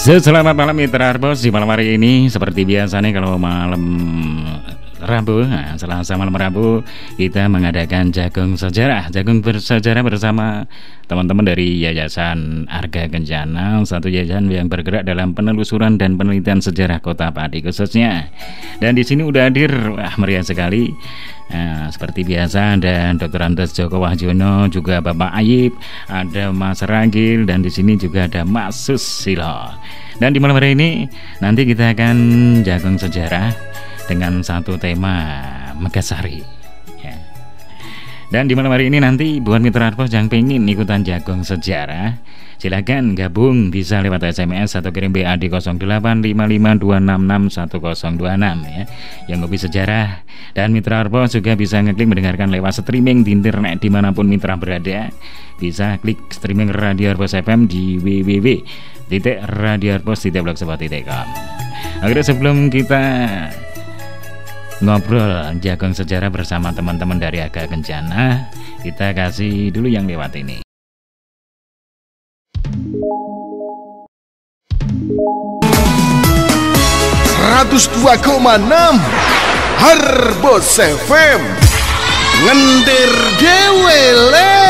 Selamat malam Mitra Arbos. Di malam hari ini seperti biasanya kalau malam Rabu, Selasa malam Rabu kita mengadakan jagung sejarah. Jagung bersejarah bersama teman-teman dari Yayasan Arga Kencana, satu yayasan yang bergerak dalam penelusuran dan penelitian sejarah Kota Pati khususnya. Dan di sini udah hadir, meriah sekali. Seperti biasa ada Dr. Andes Joko Wahyono, juga Bapak Ayib, ada Mas Ragil, dan di sini juga ada Mas Susilo. Dan di malam hari ini nanti kita akan jagung sejarah dengan satu tema Megasari ya. Dan di malam hari ini nanti buat Mitra Arbos yang pengen ikutan jagung sejarah, silakan gabung, bisa lewat SMS atau kirim BA di 085526610026 ya. Yang hobi sejarah dan Mitra Arbos juga bisa ngeklik mendengarkan lewat streaming di internet dimanapun Mitra berada. Bisa klik streaming Radio Arbos FM di www.radioarbos.blogspot.com. Akhirnya sebelum kita ngobrol jagung sejarah bersama teman-teman dari Arga Kencana, kita kasih dulu yang lewat ini. 102,6 Arbos FM ngendir dewele.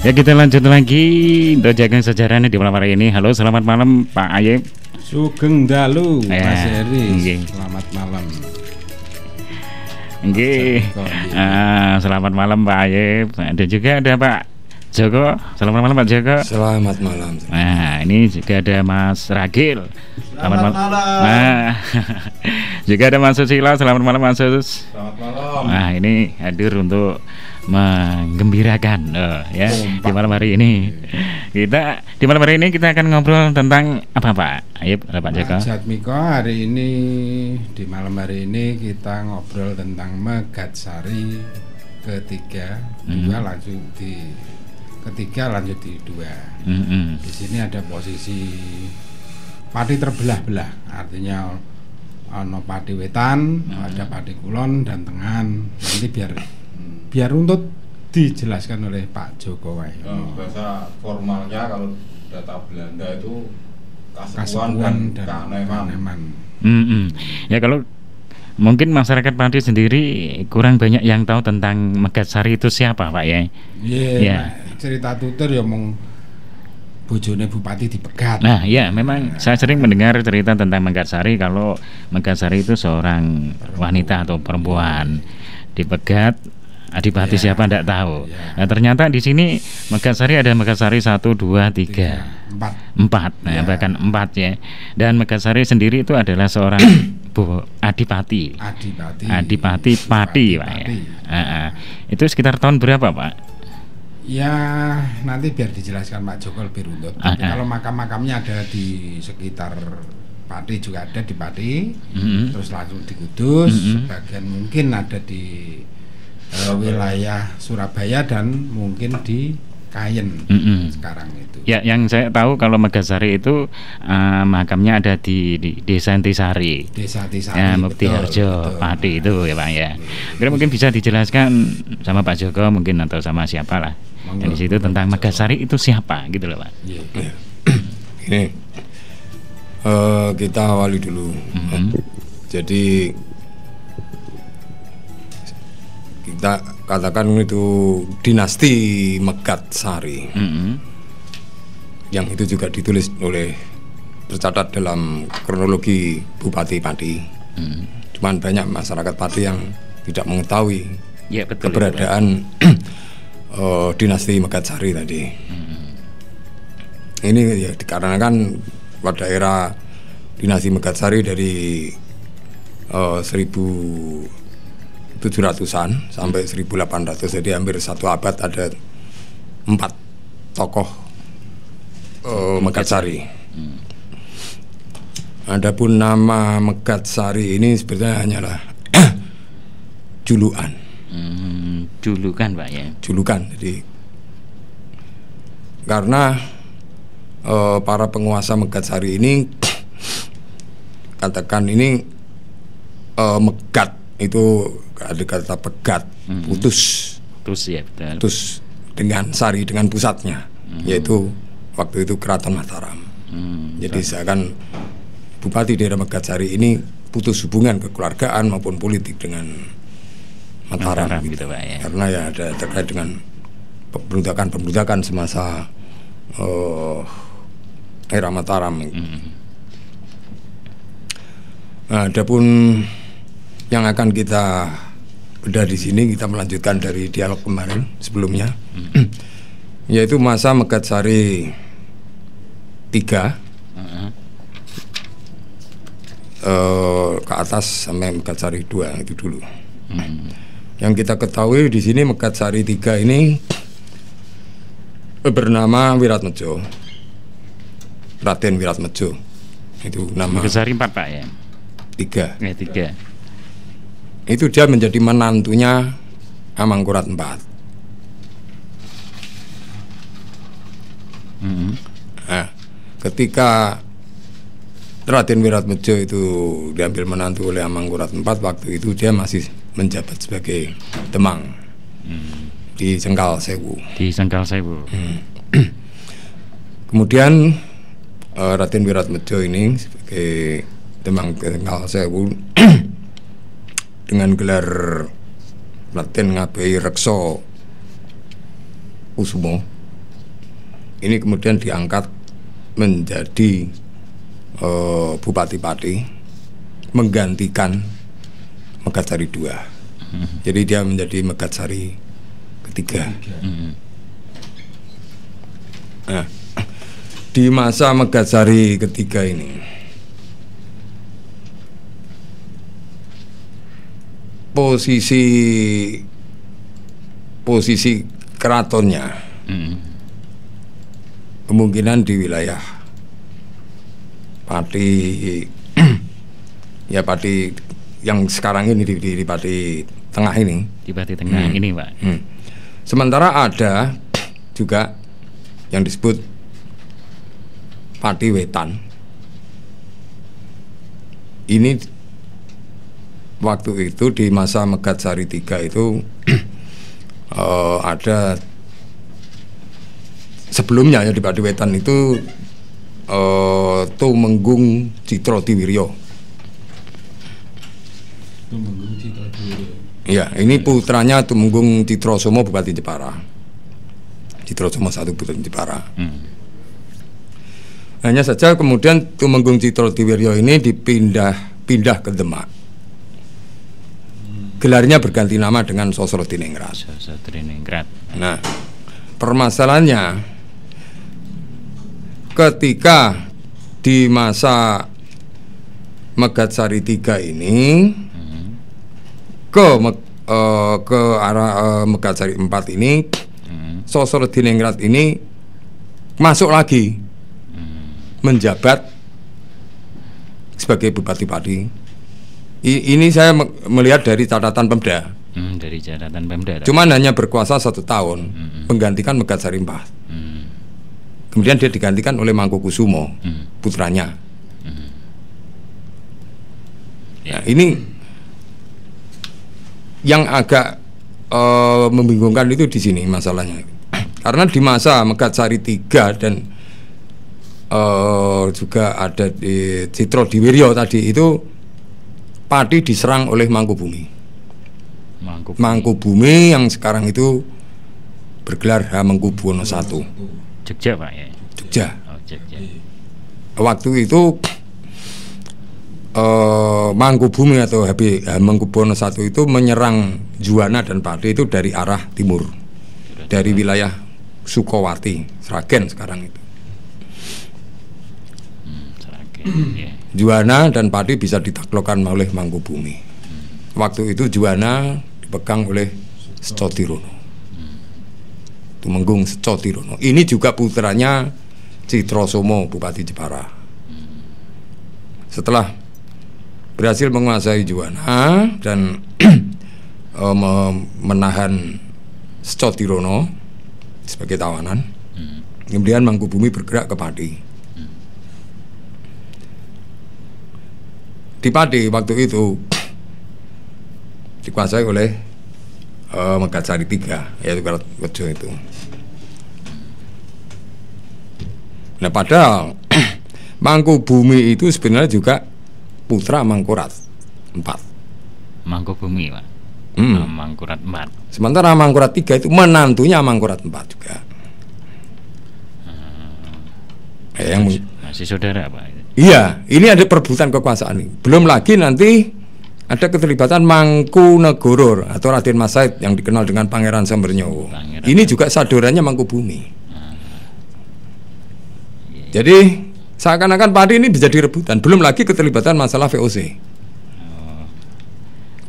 Ya, kita lanjut lagi untuk jagung sejarahnya di malam hari ini. Halo, selamat malam Pak Ayib. Sugeng dalu Mas Heri. Nggih. Selamat malam. Nggih. Selamat malam Pak Ayib. Dan juga ada Pak Joko. Selamat malam Pak Joko. Selamat malam. Nah, ini juga ada Mas Ragil. Selamat malam. Nah, juga ada Mas Susilo. Selamat malam Mas Sus. Selamat malam. Nah, ini hadir untuk menggembirakan ya di malam hari ini. Di malam hari ini kita akan ngobrol tentang apa Pak Ayib, Pak Joko? Jatmiko, hari ini di malam hari ini kita ngobrol tentang Megatsari ketiga, ketiga lanjut di dua. Di sini ada posisi Pati terbelah-belah, artinya ono Pati Wetan, ada Pati Kulon dan Tengahan. Nanti biar untuk dijelaskan oleh Pak Joko Wahyono. Bahasa formalnya kalau data Belanda itu Kasepuan dan Kaneman. Ya, kalau mungkin masyarakat Pati sendiri kurang banyak yang tahu tentang Megasari itu siapa Pak ya? Iya. Cerita tutur ya mong bojone Bupati dipegat. Nah, ya memang saya sering mendengar cerita tentang Megasari, kalau Megasari itu seorang wanita atau perempuan dipegat. Adipati siapa tidak tahu. Nah, ternyata di sini Megasari ada Megasari 1, 2, 3, 4. Nah, bahkan 4 ya. Dan Megasari sendiri itu adalah seorang Adipati Pati Pak ya. Itu sekitar tahun berapa Pak? Ya, nanti biar dijelaskan Pak Joko lebih runtut. Tapi kalau makam-makamnya ada di sekitar Pati, juga ada di Pati, terus langsung di Kudus, sebagian mungkin ada di wilayah Surabaya dan mungkin di Kayen sekarang itu. Ya, yang saya tahu kalau Megasari itu makamnya ada di Desa Intisari. Desa Intisari. Ya, Mukti Harjo Pati itu ya Pak ya. Kira mungkin bisa dijelaskan sama Pak Joko mungkin atau sama siapa lah. Di situ tentang Megasari itu siapa gitu loh Pak. Ini kita awali dulu. Jadi kita katakan itu dinasti Megatsari, yang itu juga ditulis tercatat dalam kronologi Bupati Pati. Cuman banyak masyarakat Pati yang tidak mengetahui keberadaan dinasti Megatsari tadi. Ini ya dikarenakan pada era dinasti Megatsari dari 1700-an sampai 1800, jadi hampir satu abad ada 4 tokoh Megatsari. Adapun nama Megatsari ini sebenarnya hanyalah julukan. Julukan Pak ya. Julukan. Jadi karena para penguasa Megatsari ini katakan ini megat itu ada kata pegat, putus ya betul. Putus dengan sari, dengan pusatnya. yaitu waktu itu Keraton Mataram. Jadi seakan Bupati daerah Megatsari ini putus hubungan kekeluargaan maupun politik dengan Mataram gitu, Pak, ya. Karena ya ada terkait dengan pemberontakan semasa era Mataram. Nah, adapun yang akan kita bedah di sini, kita melanjutkan dari dialog kemarin sebelumnya, yaitu masa Megatsari 3 ke atas sampai Megatsari 2 itu dulu. Yang kita ketahui di sini Megatsari 3 ini bernama Wiratmejo, Raden Wiratmejo. Itu nama. Megatsari 4, Pak, ya. 3. 3. Itu dia menjadi menantunya Amangkurat 4. Nah, ketika Raden Wiratmejo itu diambil menantu oleh Amangkurat 4, waktu itu dia masih menjabat sebagai Demang di Cengkal Sewu. Kemudian Raden Wiratmejo ini sebagai Demang Cengkal Sewu dengan gelar Raden Ngabehi Reksa Kusumo ini kemudian diangkat menjadi Bupati Pati, menggantikan Megatsari 2. Jadi dia menjadi Megatsari ketiga. Nah, di masa Megatsari ketiga ini posisi keratonnya kemungkinan di wilayah Pati ya Pati yang sekarang ini di Pati Tengah ini. Di Pati Tengah ini, Pak. Sementara ada juga yang disebut Pati Wetan. Ini waktu itu di masa Megatsari 3 itu ada sebelumnya ya di Pati Wetan itu Tumenggung Citrodiwiryo. Ya, ini putranya Tumenggung Citrosomo Bupati Jepara. Citrosomo 1 Bupati Jepara. Hanya saja kemudian Tumenggung Citrodiwiryo ini pindah ke Demak. Gelarnya berganti nama dengan Sosrodiningrat. Nah, permasalahannya ketika di masa Megatsari 3 ini ke arah Megatsari 4 ini Sosrodiningrat ini masuk lagi menjabat sebagai Bupati Pati. Ini saya melihat dari catatan Pemda. Dari catatan Pemda. Cuman hanya berkuasa 1 tahun, menggantikan Megatsari 4. Kemudian dia digantikan oleh Mangkukusumo, putranya. Nah, ini yang agak membingungkan itu di sini masalahnya. Karena di masa Megatsari 3 dan juga ada di Citrodiwiryo tadi itu Pati diserang oleh Mangkubumi. Mangkubumi yang sekarang itu bergelar Hamengkubuwono I. Jogja, Pak, ya. Jogja. Jogja. Waktu itu Mangkubumi atau Hamengkubuwono I itu menyerang Juwana dan Pati itu dari arah timur, dari wilayah Sukowati, Sragen sekarang itu. Sragen, yeah. Juwana dan Pati bisa ditaklukkan oleh Mangkubumi. Waktu itu Juwana dipegang oleh Secodirono, Tumenggung Secodirono. Ini juga putranya Citrosomo Bupati Jepara. Setelah berhasil menguasai Juwana dan menahan Secodirono sebagai tawanan, kemudian Mangkubumi bergerak ke Pati. Di Pati waktu itu dikuasai oleh Megatsari 3, yaitu Wiratmejo itu. Nah padahal Mangkubumi itu sebenarnya juga putra Mangkurat IV. Mangkubumi, Pak. Mangkurat IV. Sementara Mangkurat III itu menantunya Mangkurat IV juga. Masih saudara, Pak. Iya, ini ada perebutan kekuasaan ini. Belum lagi nanti ada keterlibatan Mangkunegoro atau Raden Mas Said yang dikenal dengan Pangeran Sambernyowo. Ini juga saudaranya Mangkubumi. Jadi seakan-akan Pati ini bisa direbutan. Belum lagi keterlibatan masalah VOC.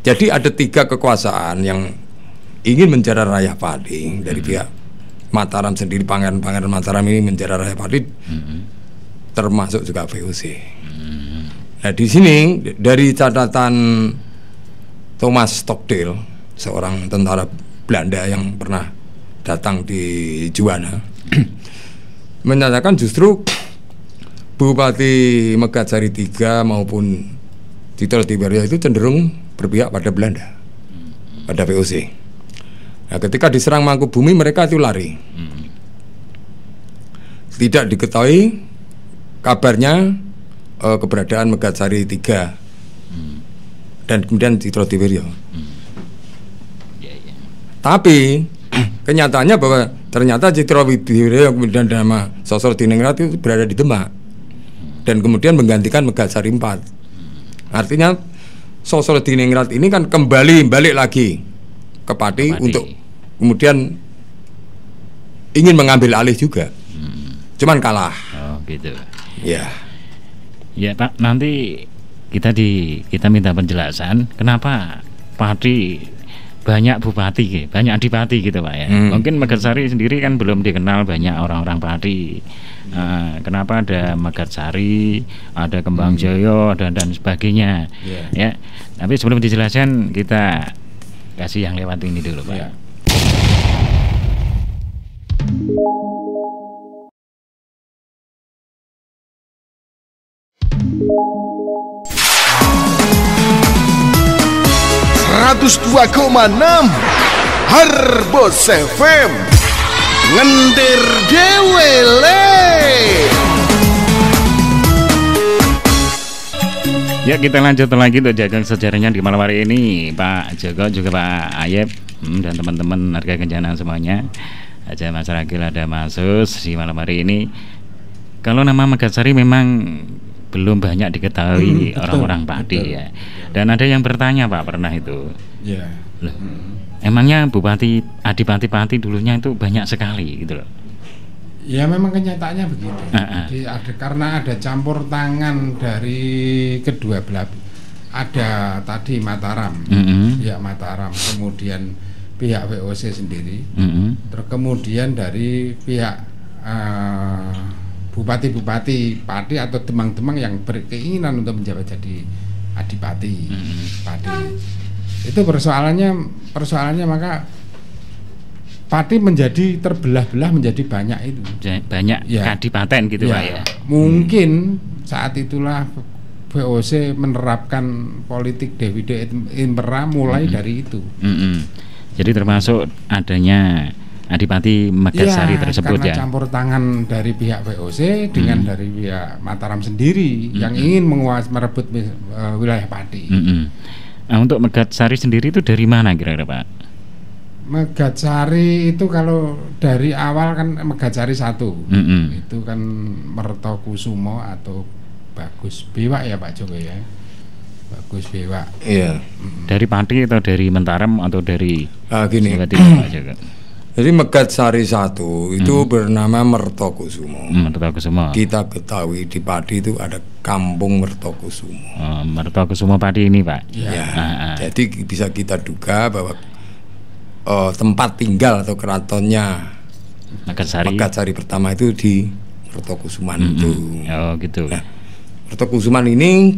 Jadi ada 3 kekuasaan yang ingin menjara raya Pati dari pihak Mataram sendiri. Pangeran Mataram ini menjara raya Pati, termasuk juga VOC. Nah di sini dari catatan Thomas Stockdale, seorang tentara Belanda yang pernah datang di Juwana, menyatakan justru Bupati Megasari III maupun Tito Tiberio itu cenderung berpihak pada Belanda, pada VOC. Nah, ketika diserang Mangkubumi mereka itu lari. Tidak diketahui kabarnya keberadaan Megasari III dan kemudian Tito Tiberio. Tapi kenyataannya bahwa ternyata Citro Tiberio kemudian nama Sosro Diningrat itu berada di Demak dan kemudian menggantikan Megasari IV. Artinya Sosro Diningrat ini kan balik lagi ke Pati untuk kemudian ingin mengambil alih juga. Cuman kalah. Oh gitu. Ya. Ya Pak, nanti kita minta penjelasan kenapa Pati banyak bupati, banyak adipati gitu Pak ya. Mungkin Megasari sendiri kan belum dikenal banyak orang-orang Pati. Kenapa ada Megasari, ada Kembang Joyo, dan sebagainya. Ya. Tapi sebelum dijelaskan kita kasih yang lewat ini dulu Pak. 102,6 Harbos FM ngendir dhewe le. Ya kita lanjut lagi untuk jagang sejarahnya di malam hari ini Pak Joko juga Pak Ayep dan teman-teman harga kencana semuanya. Aja Mas Ragil, ada Mas Sus di malam hari ini. Kalau nama Megasari memang belum banyak diketahui orang-orang Pati ya. Dan ada yang bertanya Pak pernah itu. Ya. Loh, emangnya Bupati Adipati Pati dulunya itu banyak sekali gitu loh. Ya memang kenyataannya begitu. Jadi karena ada campur tangan dari kedua belah. Ada tadi Mataram, pihak Mataram, kemudian pihak VOC sendiri, terus kemudian dari pihak bupati-bupati Pati atau temang-temang yang berkeinginan untuk menjabat jadi adipati Pati. Itu persoalannya maka Pati menjadi terbelah-belah menjadi banyak itu. Banyak kadipaten gitu Pak ya. Mungkin saat itulah VOC menerapkan politik divide impera mulai dari itu. Jadi termasuk adanya Adipati Megasari tersebut karena ya. Campur tangan dari pihak VOC dengan dari pihak Mataram sendiri yang ingin merebut wilayah Pati. Nah, untuk Megasari sendiri itu dari mana kira-kira Pak? Megasari itu kalau dari awal kan Megasari 1 itu kan Mertokusumo atau Bagus Bewak ya Pak Joko ya. Bagus Bewak. Iya. Dari Pati atau dari Mataram atau dari gini. Pak Joko? Jadi Megasari 1 itu bernama Mertokusumo. Mertokusumo. Kita ketahui di Pati itu ada Kampung Mertokusumo. Mertokusumo Pati ini Pak. Ya. Jadi bisa kita duga bahwa tempat tinggal atau keratonnya Megasari pertama itu di Mertokusuman itu. Oh gitu. Nah, Mertokusuman ini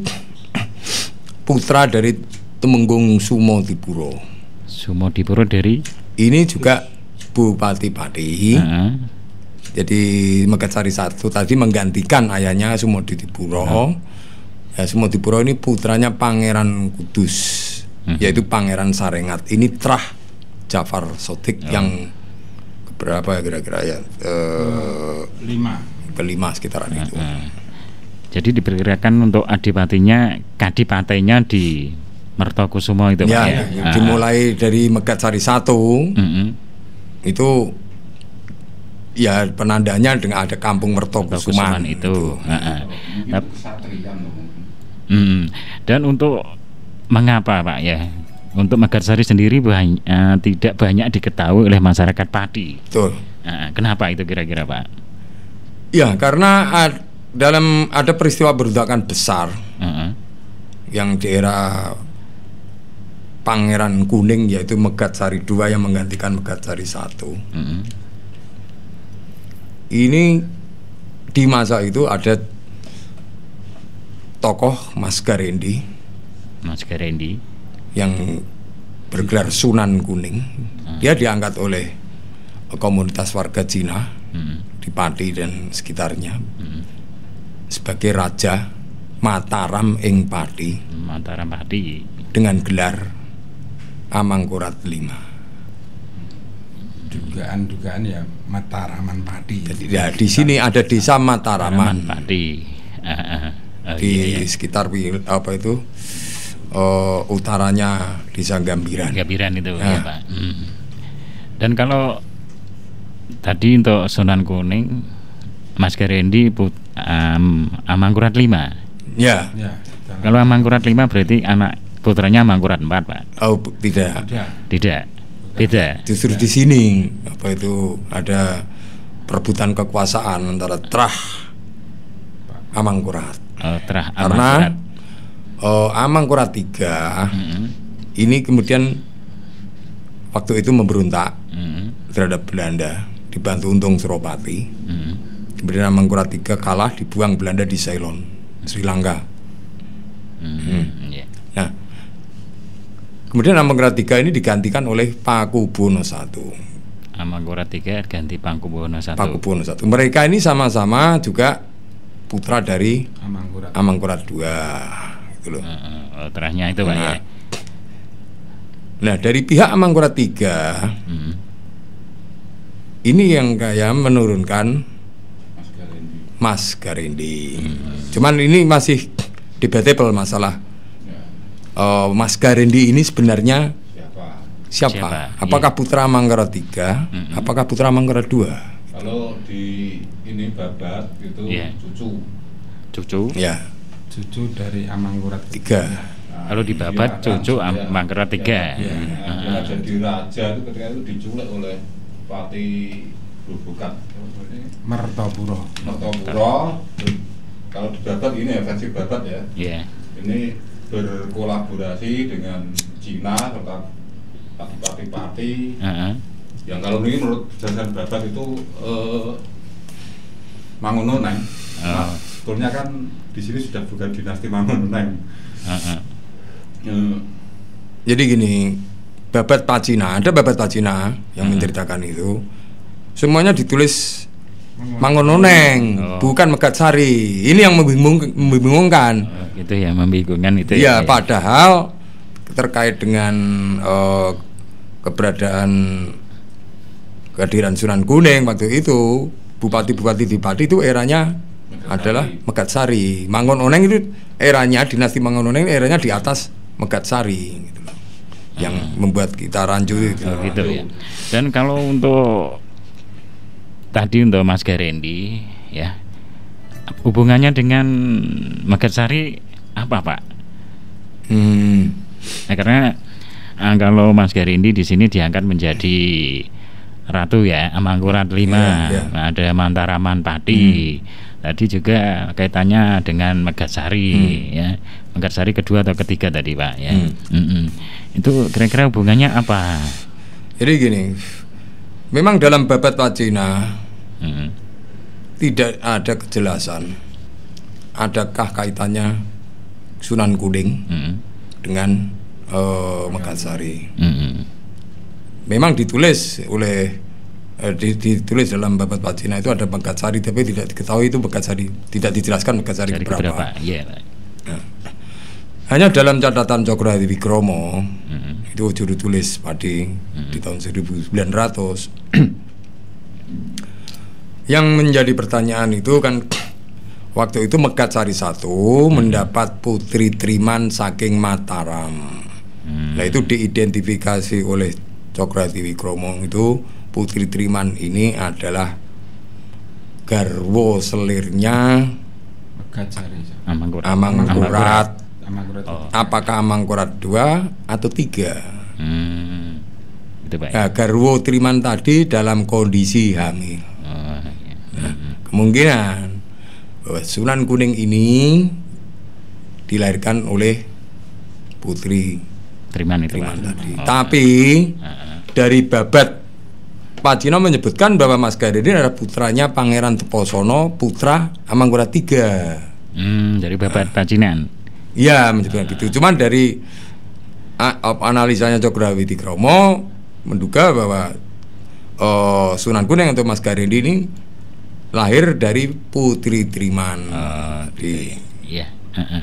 putra dari Temenggung Sumodipuro. Sumodipuro dari? Ini juga Bupati Pati. Jadi Megasari 1 tadi menggantikan ayahnya Sumodipuro. Ya, Sumodipuro ini putranya Pangeran Kudus, yaitu Pangeran Sarengat. Ini Trah Jafar Sotik yang berapa kira-kira ya? Kelima sekitaran itu. Jadi diperkirakan untuk adipatinya, kadipatenya di Mertokusumo itu ya, Pak ya? Dimulai dari Megatsari 1 itu ya penandanya dengan ada kampung Mertokusuman itu. Dan untuk mengapa Pak ya? Untuk Megatsari sendiri tidak banyak diketahui oleh masyarakat Pati. Betul. Kenapa itu kira-kira Pak? Ya karena ada peristiwa berontakan besar yang di era Pangeran Kuning, yaitu Megatsari II yang menggantikan Megatsari I. Ini di masa itu ada tokoh Mas Garendi yang bergelar Sunan Kuning. Dia diangkat oleh komunitas warga Cina di Pati dan sekitarnya sebagai Raja Mataram ing Pati dengan gelar Amangkurat V. Dugaan ya Mataraman Pati. Jadi ya, di sini ada desa Mataraman Pati di sekitar apa itu utaranya desa Gambiran itu ya Pak. Dan kalau tadi untuk Sunan Kuning Mas Garendi Amangkurat V. Ya. Kalau Amangkurat V berarti anak putranya Amangkurat IV Pak. Oh tidak. Beda. Justru di sini apa itu ada perebutan kekuasaan antara Trah Amangkurat. Trah Amangkurat. Karena Amangkurat III ini kemudian waktu itu memberontak terhadap Belanda, dibantu Untung Suropati. Kemudian Amangkurat III kalah, dibuang Belanda di Ceylon, Sri Lanka. Nah, kemudian Amangkurat III ini digantikan oleh Pakubuwono I. Amangkurat III ganti Pakubuwono I. Mereka ini sama-sama juga putra dari Amangkurat II. Gitu loh. Terahnya itu Pak ya. Nah, dari pihak Amangkurat III ini yang kayak menurunkan Mas Garendi. Cuman ini masih debatable masalah Mas Garendi ini sebenarnya siapa? Apakah putra Amangkurat III? Apakah putra Amangkurat II? Kalau di ini Babat itu cucu. Ya. Cucu dari Amangkurat III. Kalau di Babat cucu Amangkurat III. Dia jadi raja itu ketika itu diculik oleh Pati Grobogan. Mertopuro. Kalau di Babat ini ya versi Babat ya. Ini berkolaborasi dengan Cina serta pati-pati yang kalau ini menurut jajaran Babat itu Mangununeng. Sebetulnya kan di sini sudah bukan dinasti Mangununeng. Jadi gini, Babat Pacina, ada Babat Pacina yang menceritakan itu semuanya ditulis Mangununeng, bukan Megatsari. Ini yang membingungkan. Gitu ya, membingungkan itu. Ya, padahal terkait dengan keberadaan kehadiran Sunan Kuning waktu itu, bupati-bupati di Pati itu eranya adalah Megatsari. Mangununeng itu eranya, dinasti Mangununeng eranya di atas Megatsari gitu loh. Yang membuat kita rancu gitu. Gitu ya. Dan kalau untuk tadi untuk Mas Garendi ya, hubungannya dengan Megatsari apa Pak? Nah, karena kalau Mas Garendi di sini diangkat menjadi ratu ya, Amangkurat V. Nah, ada Mantaraman Pati. Tadi juga kaitannya dengan Megatsari ya. Megatsari kedua atau ketiga tadi Pak ya. Itu kira-kira hubungannya apa? Jadi gini, memang dalam Babat Pacina tidak ada kejelasan adakah kaitannya Sunan Kuning dengan Megatsari. Memang ditulis oleh ditulis dalam Babat Pacina itu ada Megatsari, tapi tidak diketahui itu Megatsari, tidak dijelaskan Megatsari berapa. Nah, hanya dalam catatan Cokro Hadiwikromo itu juru tulis Padi di tahun 1900 Yang menjadi pertanyaan itu kan waktu itu Megatsari 1 mendapat putri Triman saking Mataram. Nah itu diidentifikasi oleh Cokrohadiwikromo itu putri Triman ini adalah garwo selirnya Megatsari Amangkurat. Apakah Amangkurat 2 atau 3? Itu Pak. Nah, garwo Triman tadi dalam kondisi hamil. Kemungkinan bahwa Sunan Kuning ini dilahirkan oleh putri Triman tadi. Tapi dari babat Pak Cino menyebutkan bahwa Mas Garin adalah putranya Pangeran Teposono, putra Amangkurat III. Dari babat Pacinan. Iya, menyebutkan gitu. Cuman dari analisanya Cokrohadiwikromo menduga bahwa Sunan Kuning atau Mas Garin ini lahir dari putri Triman.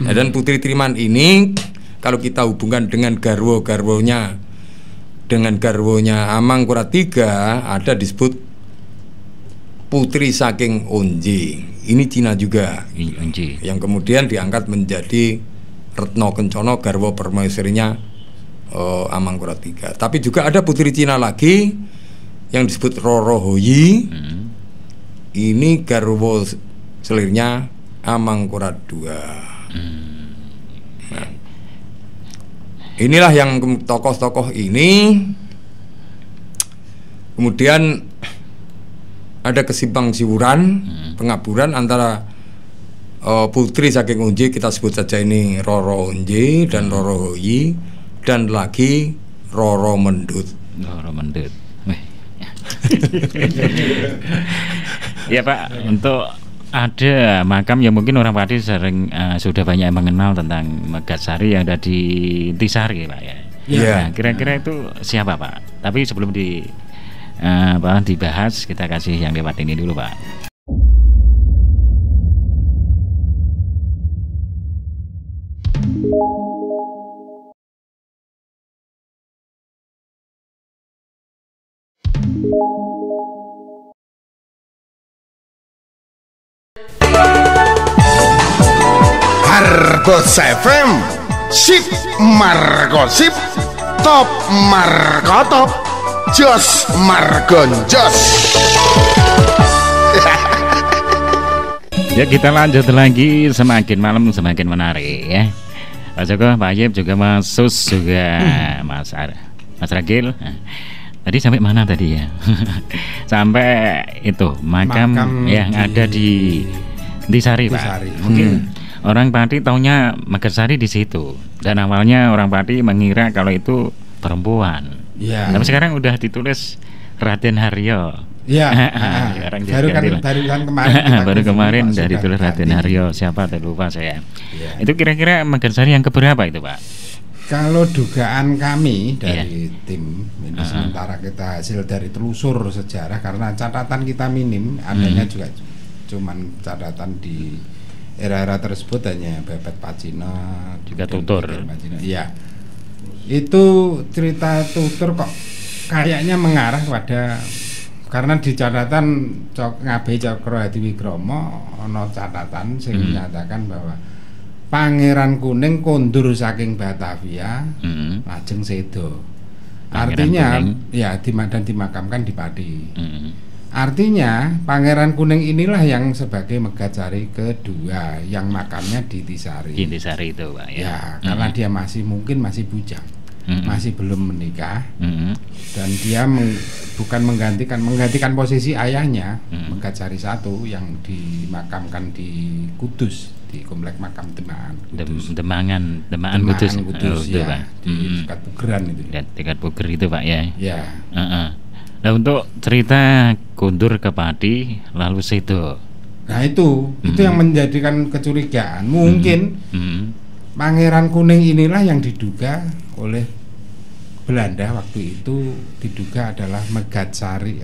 Dan putri Triman ini kalau kita hubungkan dengan garwonya Amangkurat III ada disebut putri saking Onje. Ini Cina juga. Yang kemudian diangkat menjadi Retno Kencono garwo permaisurinya Amangkurat III. Tapi juga ada putri Cina lagi yang disebut Roro Hoyi. Ini garwo selirnya Amangkurat II. Nah, inilah yang tokoh-tokoh ini. Kemudian ada kesimpang siuran, pengaburan antara putri saking Onje, kita sebut saja ini Roro Onje dan Roro Hoyi, dan lagi Roro Mendut. Ya Pak, untuk ada makam yang mungkin orang Pati sering sudah banyak mengenal tentang Megatsari yang ada di Intisari Pak ya. Nah, kira-kira itu siapa Pak? Tapi sebelum dibahas, kita kasih yang lewat ini dulu Pak. Harbos FM Sip Margo Sip Top Margo Top Jos Margon Jos. Ya kita lanjut lagi, semakin malam semakin menarik ya. Pak Joko, Pak Ayib juga, Mas Sus juga, Mas Ragil. Tadi sampai mana tadi ya? Sampai itu makam yang ada di Intisari Pak. Mungkin orang Pati taunya Megatsari di situ, dan awalnya orang Pati mengira kalau itu perempuan. Tapi sekarang udah ditulis Raden Haryo. Baru kemarin dari ditulis Raden Haryo. Siapa lupa saya. Itu kira-kira Megatsari yang keberapa itu Pak? Kalau dugaan kami dari tim ini sementara kita hasil dari telusur sejarah, karena catatan kita minim, adanya juga cuman catatan di era-era tersebut hanya babat Pacina juga tutur. Iya. Itu cerita tutur kok kayaknya mengarah pada, karena di catatan Ngabehi Cokrohadiwikromo ono catatan sing menyatakan bahwa Pangeran Kuning kondur saking Batavia, lajeng sedo. Artinya ya dan dimakamkan di Pati. Artinya Pangeran Kuning inilah yang sebagai Megatsari kedua yang makamnya di Intisari. Di Intisari itu Pak ya. Karena dia masih bujang, masih belum menikah, dan dia bukan menggantikan posisi ayahnya Megatsari I yang dimakamkan di Kudus, di komplek makam Demangan Kudus ya, di dekat Pugeran itu. Dekat Puger itu Pak ya. Ya. Nah untuk cerita kundur ke Pati lalu sedo. Nah itu yang menjadikan kecurigaan. Mungkin Pangeran Kuning inilah yang diduga oleh Belanda waktu itu, diduga adalah Megatsari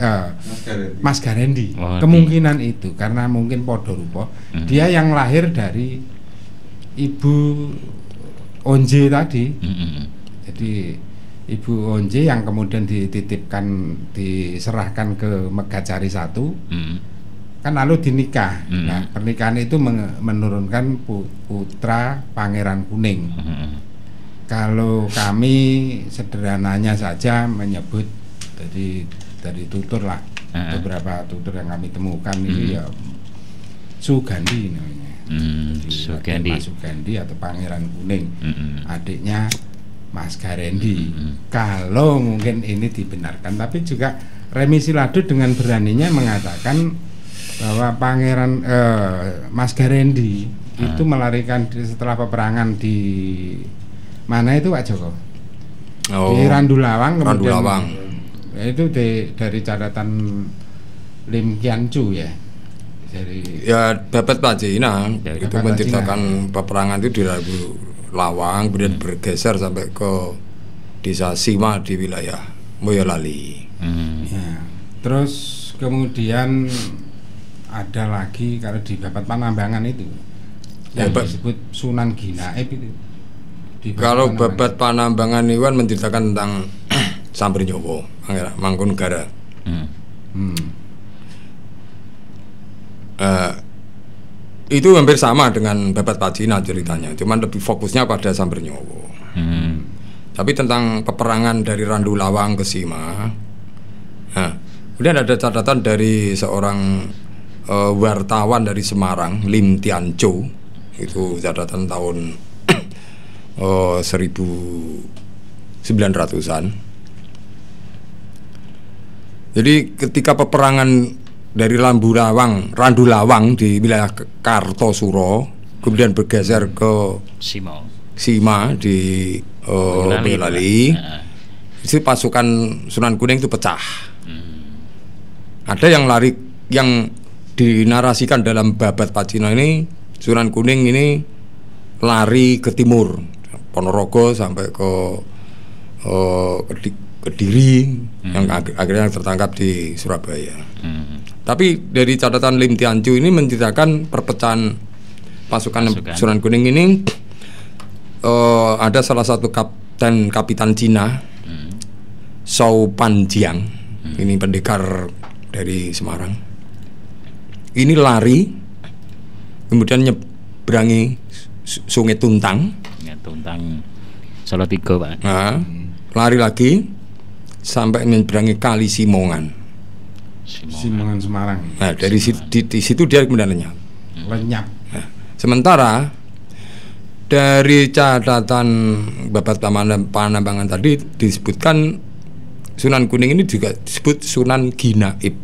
Mas Garendi. Kemungkinan itu karena mungkin podo rupa. Dia yang lahir dari Ibu Onje tadi. Jadi Ibu Onje yang kemudian diserahkan ke Megatsari I. kan lalu dinikah. Nah, pernikahan itu menurunkan putra Pangeran Kuning. Kalau kami sederhananya saja menyebut dari tutur lah, beberapa tutur yang kami temukan ini ya Sugandi namanya. Sugandi atau Pangeran Kuning, adiknya Mas Garendi. Kalau mungkin ini dibenarkan, tapi juga Remi Silado dengan beraninya mengatakan bahwa Pangeran Mas Garendi itu melarikan setelah peperangan di mana itu Pak Joko? Di Randulawang. Itu dari catatan Lim Kian Chu ya. Ya Babad Pacina itu menceritakan peperangan itu di Randulawang, kemudian bergeser sampai ke desa Sima di wilayah Boyolali. Ya. Terus kemudian ada lagi kalau di Babad Panambangan itu yang disebut Sunan Ginaib itu. Kalau Babad Panambangan itu kan menceritakan tentang Sambernyowo, Mangkunegara. Itu hampir sama dengan Babad Pacina ceritanya, cuman lebih fokusnya pada Sambernyowo. Tapi tentang peperangan dari Randulawang ke Sima. Kemudian ada catatan dari seorang wartawan dari Semarang, Lim Tian Cho. Itu catatan tahun 1900-an. Jadi ketika peperangan dari Randulawang di wilayah Kartosuro, kemudian bergeser ke Sima di Boyolali, itu pasukan Sunan Kuning itu pecah. Ada yang lari, yang dinarasikan dalam Babad Pacina ini, Sunan Kuning ini lari ke timur, Ponorogo sampai ke Kediri, yang akhirnya tertangkap di Surabaya. Tapi dari catatan Lim Tian Chu ini menceritakan perpecahan pasukan Sunan Kuning ini. Ada salah satu kapitan Cina, Shou Panjiang, ini pendekar dari Semarang. Ini lari, kemudian nyeberangi Sungai Tuntang. Salatiga, Pak. Lari lagi sampai menyeberangi Kali Simongan Semarang. Nah, dari di situ dia kemudian lenyap. Nah, sementara dari catatan Babad Panambangan tadi disebutkan Sunan Kuning ini juga disebut Sunan Ginaib.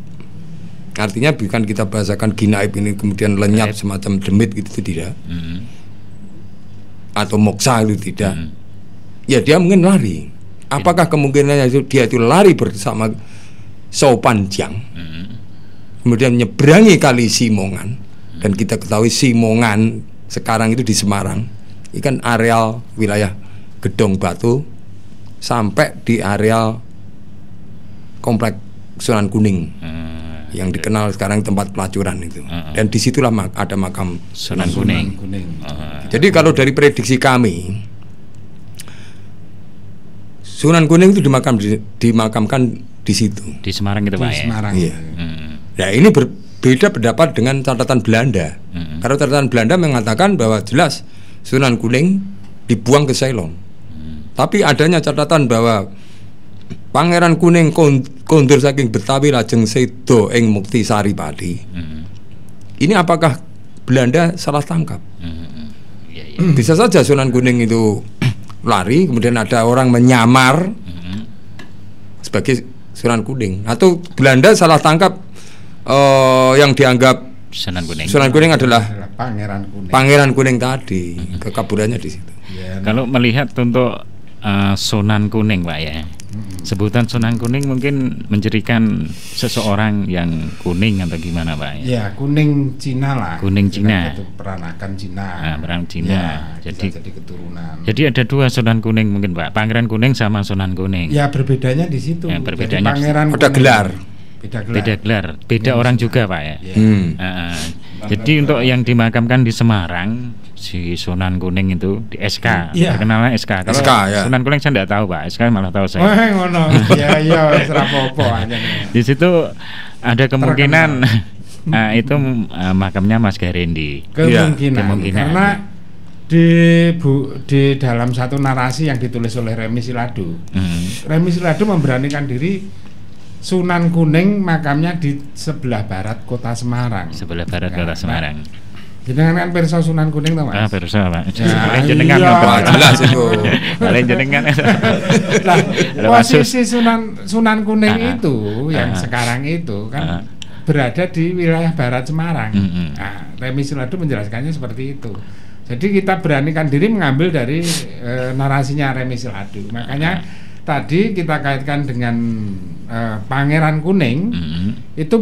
Artinya bukan kita bahasakan Ginaib ini kemudian lenyap semacam demit gitu, tidak. Atau moksa itu tidak. Ya dia mungkin lari. Apakah kemungkinannya dia itu lari bersama Shou Panjiang, kemudian menyeberangi Kali Simongan, dan kita ketahui Simongan sekarang itu di Semarang. Ini kan areal wilayah Gedong Batu sampai di areal komplek Sunan Kuning yang dikenal sekarang tempat pelacuran itu. Dan disitulah ada makam Sunan Kuning. Jadi kalau dari prediksi kami, Sunan Kuning itu dimakamkan di situ. Di Semarang gitu, Pak. Di Semarang. Iya. Nah, ini berbeda pendapat dengan catatan Belanda. Karena catatan Belanda mengatakan bahwa jelas Sunan Kuning dibuang ke Ceylon. Tapi adanya catatan bahwa Pangeran Kuning kondur saking Betawi lajeng sedo ing Mukti Saripati. Ini apakah Belanda salah tangkap? Bisa saja Sunan Kuning itu lari, kemudian ada orang menyamar sebagai Sunan Kuning, atau Belanda salah tangkap yang dianggap Sunan Kuning adalah Pangeran Kuning tadi, kekaburannya di situ. Kalau melihat untuk Sunan Kuning, Pak, ya, sebutan Sunan Kuning mungkin mencirikan seseorang yang kuning atau gimana, Pak? Ya, kuning Cina lah. Kuning Cina. Itu peranakan Cina. Peranakan Cina. Ya, jadi keturunan. Jadi ada dua Sunan Kuning mungkin, Pak. Pangeran Kuning sama Sunan Kuning. Ya, berbedanya di situ. Ya, berbedanya. Pangeran ada gelar. Beda gelar, beda orang juga, Pak, ya. Jadi untuk yang dimakamkan di Semarang, si Sunan Kuning itu di SK, terkenalnya SK. Kalau SK, ya. Sunan Kuning saya tidak tahu, Pak. SK malah tahu saya. Ngono. Ya, serap apa aja. Di situ ada kemungkinan itu makamnya Mas Garendi. Kemungkinan. Karena di dalam satu narasi yang ditulis oleh Remi Siladu, Remi Siladu memberanikan diri Sunan Kuning makamnya di sebelah barat kota Semarang. Sebelah barat kota Semarang. Jenengan kan pirsa Sunan Kuning to, Mas? Pirsa, Pak. Ya, jenengan jelas itu. Paling jenengan. Lah, posisi Sunan Kuning itu yang sekarang itu kan berada di wilayah barat Semarang. Nah, Remi Siladu menjelaskannya seperti itu. Jadi kita beranikan diri mengambil dari narasinya Remi Siladu. Makanya tadi kita kaitkan dengan Pangeran Kuning, itu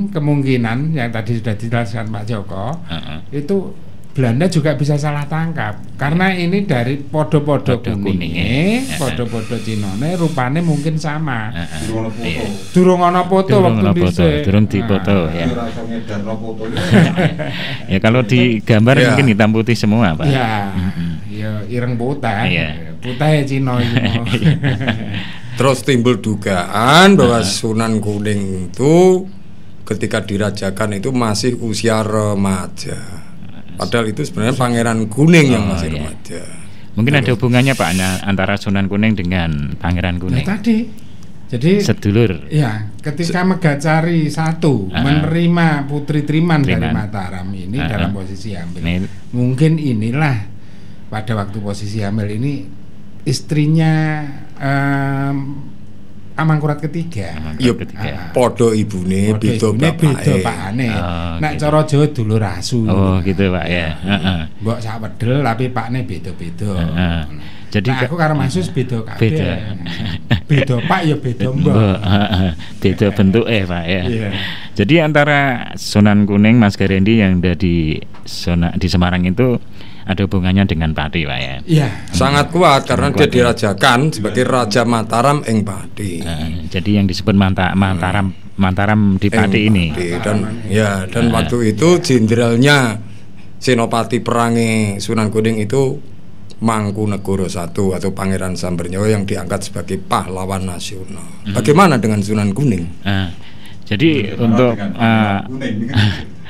kemungkinan yang tadi sudah dijelaskan Pak Joko, itu Belanda juga bisa salah tangkap karena ini dari podo-podo kuningnya, podo-podo Cinone rupane mungkin sama. Durung ana foto waktu dhisik. Durung dipoto ya. Ya kalau digambar mungkin hitam putih semua, Pak. Ya ireng putih. Putih Cina itu. Terus timbul dugaan bahwa Sunan Kuning itu ketika dirajakan itu masih usia remaja. Padahal itu sebenarnya Pangeran Kuning yang masih remaja. Mungkin ada hubungannya Pak antara Sunan Kuning dengan Pangeran Kuning. Nah, tadi jadi sedulur. Ya, ketika Megacari satu menerima Putri Triman dari Mataram ini dalam posisi hamil. Mungkin inilah pada waktu posisi hamil ini istrinya Amangkurat ketiga. Podo ibune beda bapakane. Nek cara Jawa dulur asu. Oh, gitu Pak ya. Mbok sak wedel tapi pakne beda-beda. Jadi aku karo Masus beda kabeh. Beda pak ya beda mbok. Beda bentuke Pak ya. Jadi antara Sunan Kuning Mas Garendi yang ada di Semarang itu ada hubungannya dengan Pati, Pak ya. Iya. Sangat kuat karena dia dirajakan sebagai Raja Mataram ing Pati. Jadi yang disebut Mataram di Pati ini. Dan waktu itu jenderalnya Senopati perangi Sunan Kuning itu Mangkunegoro I atau Pangeran Sambernyawa yang diangkat sebagai pahlawan nasional. Bagaimana dengan Sunan Kuning? Jadi untuk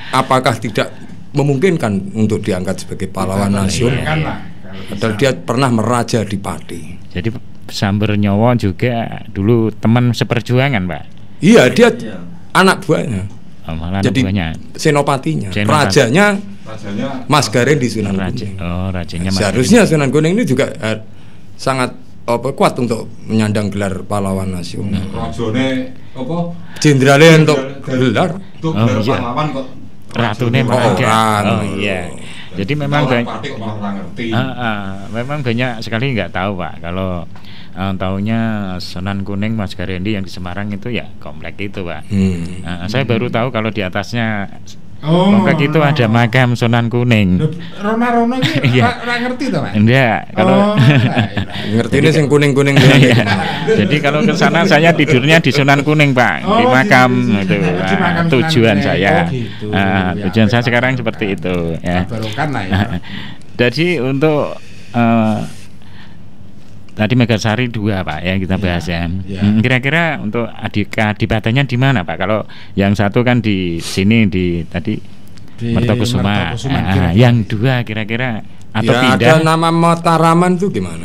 apakah tidak memungkinkan untuk diangkat sebagai pahlawan nasional? Padahal dia pernah meraja di Pati. Jadi Sambernyawa juga dulu teman seperjuangan, Pak. Iya, dia anak buahnya. Jadi senopatinya, rajanya Mas Garendi Sunan Kuning. Rajanya seharusnya Sunan Kuning ini juga sangat kuat untuk menyandang gelar pahlawan nasional. Rajane apa? Jenderalnya untuk gelar pahlawan kok Ratune Maraga. Iya. Jadi memang memang banyak sekali nggak tahu Pak. Kalau taunya Sunan Kuning Mas Garendi yang di Semarang itu ya komplek itu Pak. Saya baru tahu kalau di atasnya komplek itu ada makam Sunan Kuning. Rona iki ora ngerti to, Pak? Enggak, kalau ngertine sing kuning-kuning. Jadi kalau ke sana saya tidurnya di Sunan Kuning, Pak, di makam itu. Tujuan saya. Tujuan saya sekarang seperti itu ya. Barokan lah ya. Jadi untuk tadi Megasari 2 Pak ya kita bahas ya. Kira-kira untuk adipatenya di mana Pak? Kalau yang satu kan di sini di Mertokusuma. Yang 2 kira-kira atau pindah? Ada nama Mataraman tuh gimana?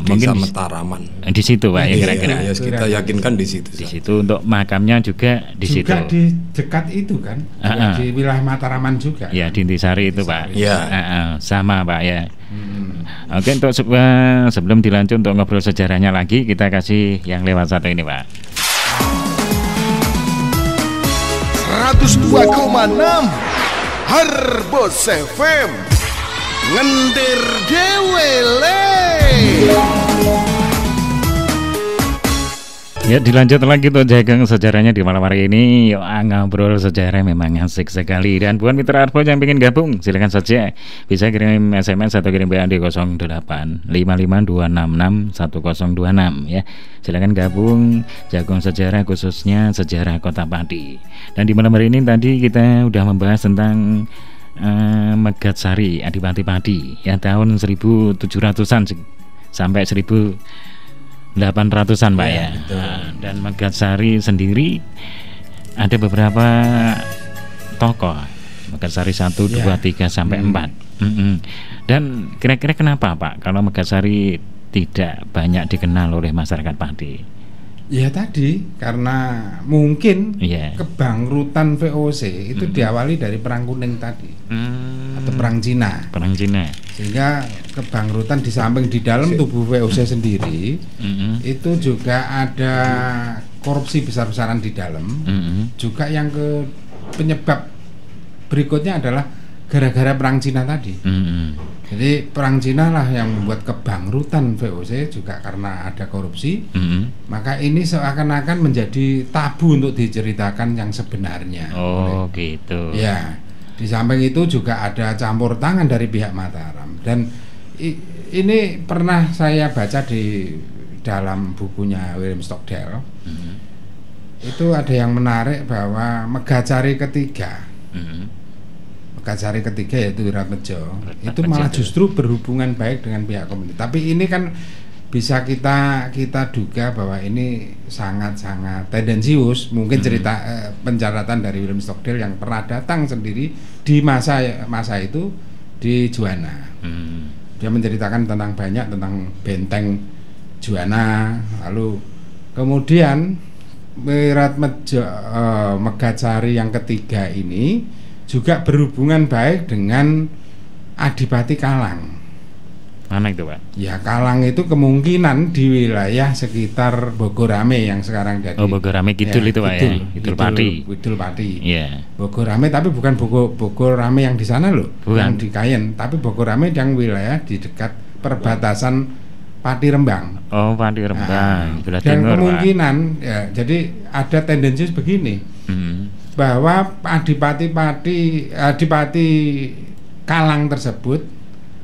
Mungkin Mataraman. Di situ Pak ya kira-kira. Ya, kita yakinkan di situ. Di situ untuk makamnya juga di situ. Juga di dekat itu kan. Di wilayah Mataraman juga. Ya di Intisari itu Pak. Iya. Sama Pak ya. Oke, untuk sebelum dilanjut untuk ngobrol sejarahnya lagi, kita kasih yang lewat satu ini Pak. 102,6 Harbos FM ngendir dewele. Ya dilanjut lagi tuh jagung sejarahnya di malam hari ini. Yuk ngobrol sejarah memang asik sekali. Dan buat mitra Arbo yang ingin gabung silakan saja bisa kirim SMS atau kirim WA di 08 55266 1026 ya. Silakan gabung jagung sejarah khususnya sejarah Kota Pati. Dan di malam hari ini tadi kita udah membahas tentang Megatsari Adipati Pati ya tahun 1700-an sampai 1800-an Pak ya. Dan Megatsari sendiri ada beberapa tokoh. Megasari 1, 2, 3 sampai 4. Dan kira-kira kenapa Pak kalau Megasari tidak banyak dikenal oleh masyarakat Pati? Ya tadi karena mungkin kebangkrutan VOC itu diawali dari Perang Kuning tadi atau Perang Cina. Sehingga kebangkrutan di samping di dalam tubuh VOC sendiri itu juga ada korupsi besar-besaran di dalam. Juga yang penyebab berikutnya adalah gara-gara Perang Cina tadi. Jadi Perang Cina lah yang membuat kebangkrutan VOC juga karena ada korupsi. Maka ini seakan-akan menjadi tabu untuk diceritakan yang sebenarnya. Oh gitu. Ya, di samping itu juga ada campur tangan dari pihak Mataram. Dan ini pernah saya baca di dalam bukunya William Stockdale. Itu ada yang menarik bahwa Megasari ketiga, Megasari ketiga yaitu Wiratmedjo itu malah justru berhubungan baik dengan pihak komunitas. Tapi ini kan bisa kita duga bahwa ini sangat-sangat tendensius. Mungkin cerita pencatatan dari William Stockdale yang pernah datang sendiri di masa itu di Juwana. Dia menceritakan banyak tentang benteng Juwana. Lalu kemudian Wiratmedjo Megasari yang ketiga ini juga berhubungan baik dengan Adipati Kalang. Mana itu Pak? Ya Kalang itu kemungkinan di wilayah sekitar Bogorame yang sekarang jadi. Oh Bogorame Kidul itu Pak ya? Kidul Pati. Kidul Pati. Iya. Bogorame tapi bukan Bogorame yang di sana loh, bukan. Yang di Kayen, tapi Bogorame yang wilayah di dekat perbatasan Pati Rembang. Oh Pati Rembang. Dan timur, kemungkinan Pak. Ya, jadi ada tendensi begini. Bahwa Adipati Kalang tersebut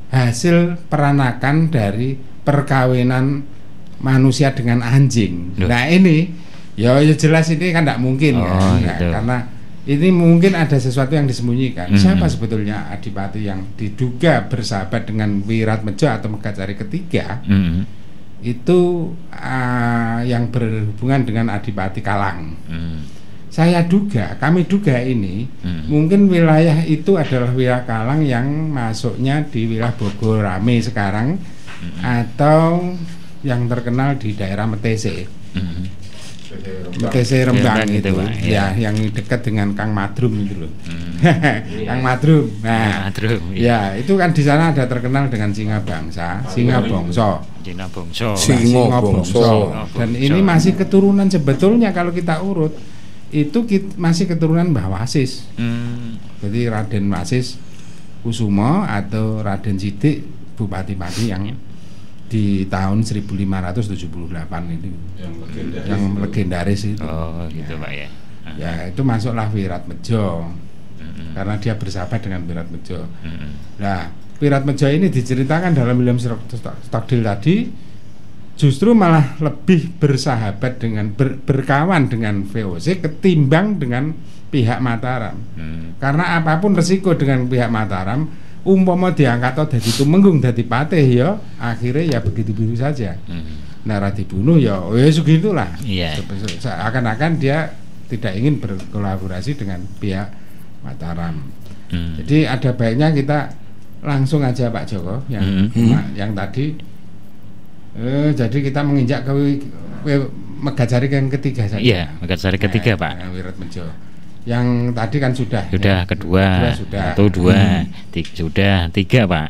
hasil peranakan dari perkawinan manusia dengan anjing. Nah ini ya jelas ini kan tidak mungkin gitu. Karena ini mungkin ada sesuatu yang disembunyikan. Siapa sebetulnya Adipati yang diduga bersahabat dengan Wiratmedjo atau Megasari ketiga? Itu yang berhubungan dengan Adipati Kalang. Kami duga ini mungkin wilayah itu adalah wilayah Kalang yang masuknya di wilayah Bogorame sekarang atau yang terkenal di daerah Metese. Metese Rembang itu ya, yang dekat dengan Kang Madrum itu loh. Kang Madrum. Nah, ya itu kan di sana ada terkenal dengan singa bangsa, singa bongso. Dan ini masih keturunan sebetulnya kalau kita urut itu masih keturunan Mbah Wasis. Jadi Raden Wasis Kusumo atau Raden Sidik Bupati Pati yang di tahun 1578 itu yang legendaris itu. Oh gitu Pak ya. Ya itu masuklah Wiratmedjo karena dia bersahabat dengan Wiratmedjo. Nah Wiratmedjo ini diceritakan dalam William Stockdale tadi justru malah lebih bersahabat dengan berkawan dengan VOC ketimbang dengan pihak Mataram. Karena apapun resiko dengan pihak Mataram, umpama diangkat atau dadi tumenggung dadi patih ya akhirnya ya begitu-begitu saja. Nah dibunuh ya segitulah. Akan-akan dia tidak ingin berkolaborasi dengan pihak Mataram. Jadi ada baiknya kita langsung aja Pak Joko yang tadi. Jadi kita menginjak ke Megasari yang ketiga saja. Iya, Megasari ketiga Pak. Wiratmedjo. Yang tadi kan sudah kedua, sudah. 1, 2, sudah 3 Pak.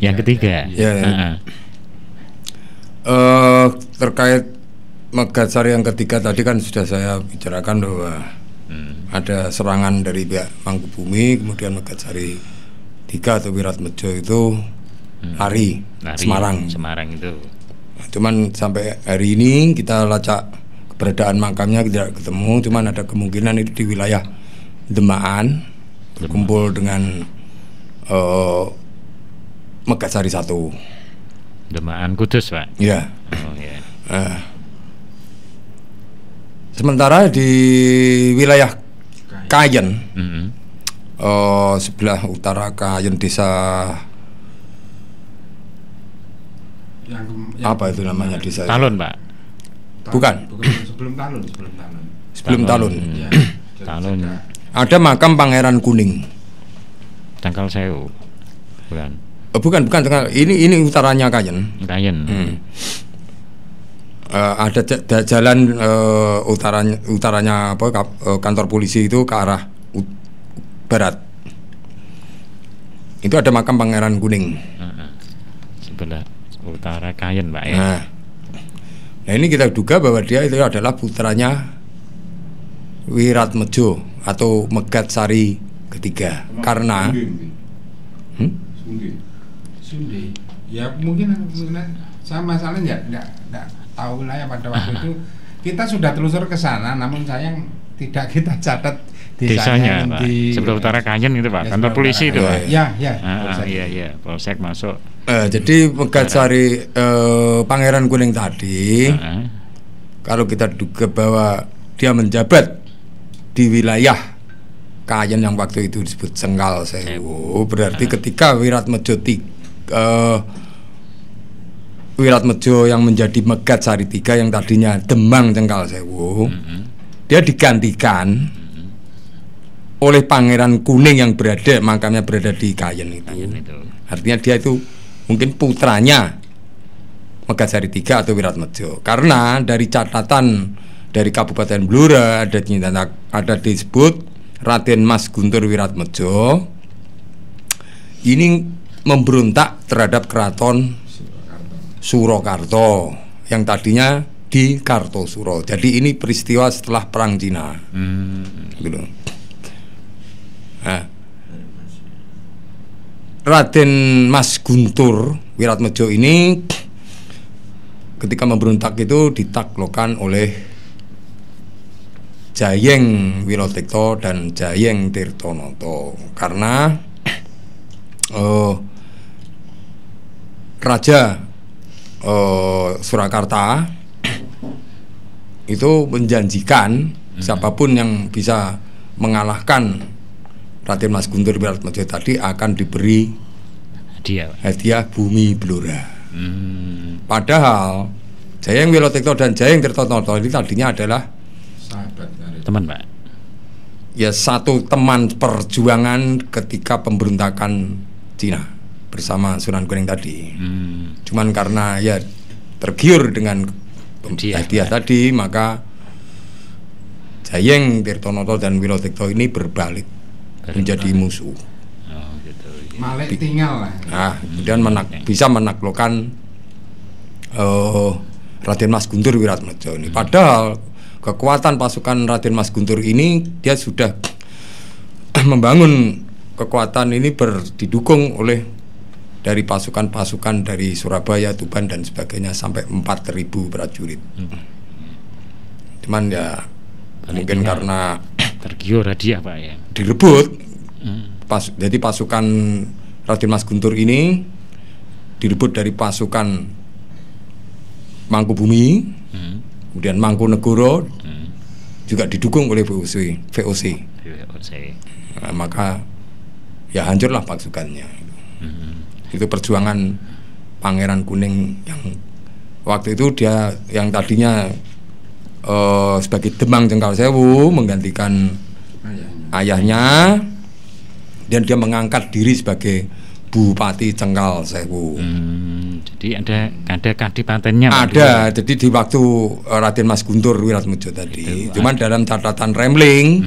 Yang ketiga. Terkait Megasari yang ketiga tadi kan sudah saya bicarakan bahwa ada serangan dari pihak Mangkubumi, kemudian Megasari 3 atau Wiratmedjo itu lari Semarang itu. Cuman sampai hari ini kita lacak keberadaan makamnya tidak ketemu. Cuman ada kemungkinan itu di wilayah Demaan berkumpul dengan Megasari 1. Demaan Kudus Pak. Iya. Sementara di wilayah Kayen, sebelah utara Kayen, desa yang apa itu namanya desa? Talun Pak. Bukan sebelum Talun. Talun. ada makam Pangeran Kuning. Cangkal Sewu. Bukan. Bukan Cangkal. Ini utaranya Kayen. Ada jalan utaranya kantor polisi itu ke arah barat. Itu ada makam Pangeran Kuning. Sebelah utara Kayen, Pak ya. Nah ini kita duga bahwa dia itu adalah putranya Wiratmejo atau Megatsari ketiga. Karena Sunde. Ya mungkin saya masalahnya enggak tahu lah ya pada waktu itu kita sudah telusur ke sana, namun sayang tidak kita catat desanya, Pak. Sebelah utara Kayen itu, Pak. Kantor polisi itu, Pak. Iya. Iya, Polsek masuk. Jadi Megatsari Pangeran Kuning tadi, kalau kita duga bahwa dia menjabat di wilayah Kayen yang waktu itu disebut Cengkal Sewu, berarti ketika Wiratmejo yang menjadi Megatsari III yang tadinya Demang Cengkal Sewu, dia digantikan oleh Pangeran Kuning yang makamnya berada di Kayen itu. Artinya dia itu mungkin putranya Megatsari III atau Wiratmejo. Karena dari catatan dari Kabupaten Blora ada disebut Raden Mas Guntur Wiratmejo ini memberontak terhadap keraton Surakarta yang tadinya di Kartosuro. Jadi ini peristiwa setelah Perang Cina. Gitu. Nah, Raden Mas Guntur Wiratmejo ini ketika memberontak itu ditaklukkan oleh Jayeng Wirotikto dan Jayeng Tirtonoto karena Raja Surakarta itu menjanjikan siapapun yang bisa mengalahkan Raden Mas Guntur Wiratmejo tadi akan diberi hadiah bumi Blora. Padahal Jayeng Wirotikto dan Jayeng Tirtonoto ini tadinya adalah teman, Pak. Ya, satu teman perjuangan ketika pemberontakan Cina bersama Sunan Kuning tadi. Cuman karena ya tergiur dengan hadiah tadi, maka Jayeng Tirtonoto dan Wirotikto ini berbalik menjadi musuh. Gitu. Malah tinggal lah. Nah, kemudian bisa menaklukkan Raden Mas Guntur Wiratmejo ini. Padahal kekuatan pasukan Raden Mas Guntur ini dia sudah membangun kekuatan ini didukung oleh dari pasukan-pasukan dari Surabaya, Tuban dan sebagainya sampai 4.000 prajurit. Cuman ya mungkin karena tergiur hadiah, Pak ya. Direbut. Jadi pasukan Raden Mas Guntur ini direbut dari pasukan Mangkubumi, kemudian Mangkunegoro juga didukung oleh VOC. Nah, maka ya hancurlah pasukannya. Itu perjuangan Pangeran Kuning yang waktu itu dia yang tadinya sebagai Demang Cengkal Sewu menggantikan ayahnya, dan dia mengangkat diri sebagai Bupati Cengkal Sewu. Jadi ada kadipatennya. Ada. Jadi di waktu Raden Mas Guntur Wiratmejo tadi, cuman dalam catatan Rembling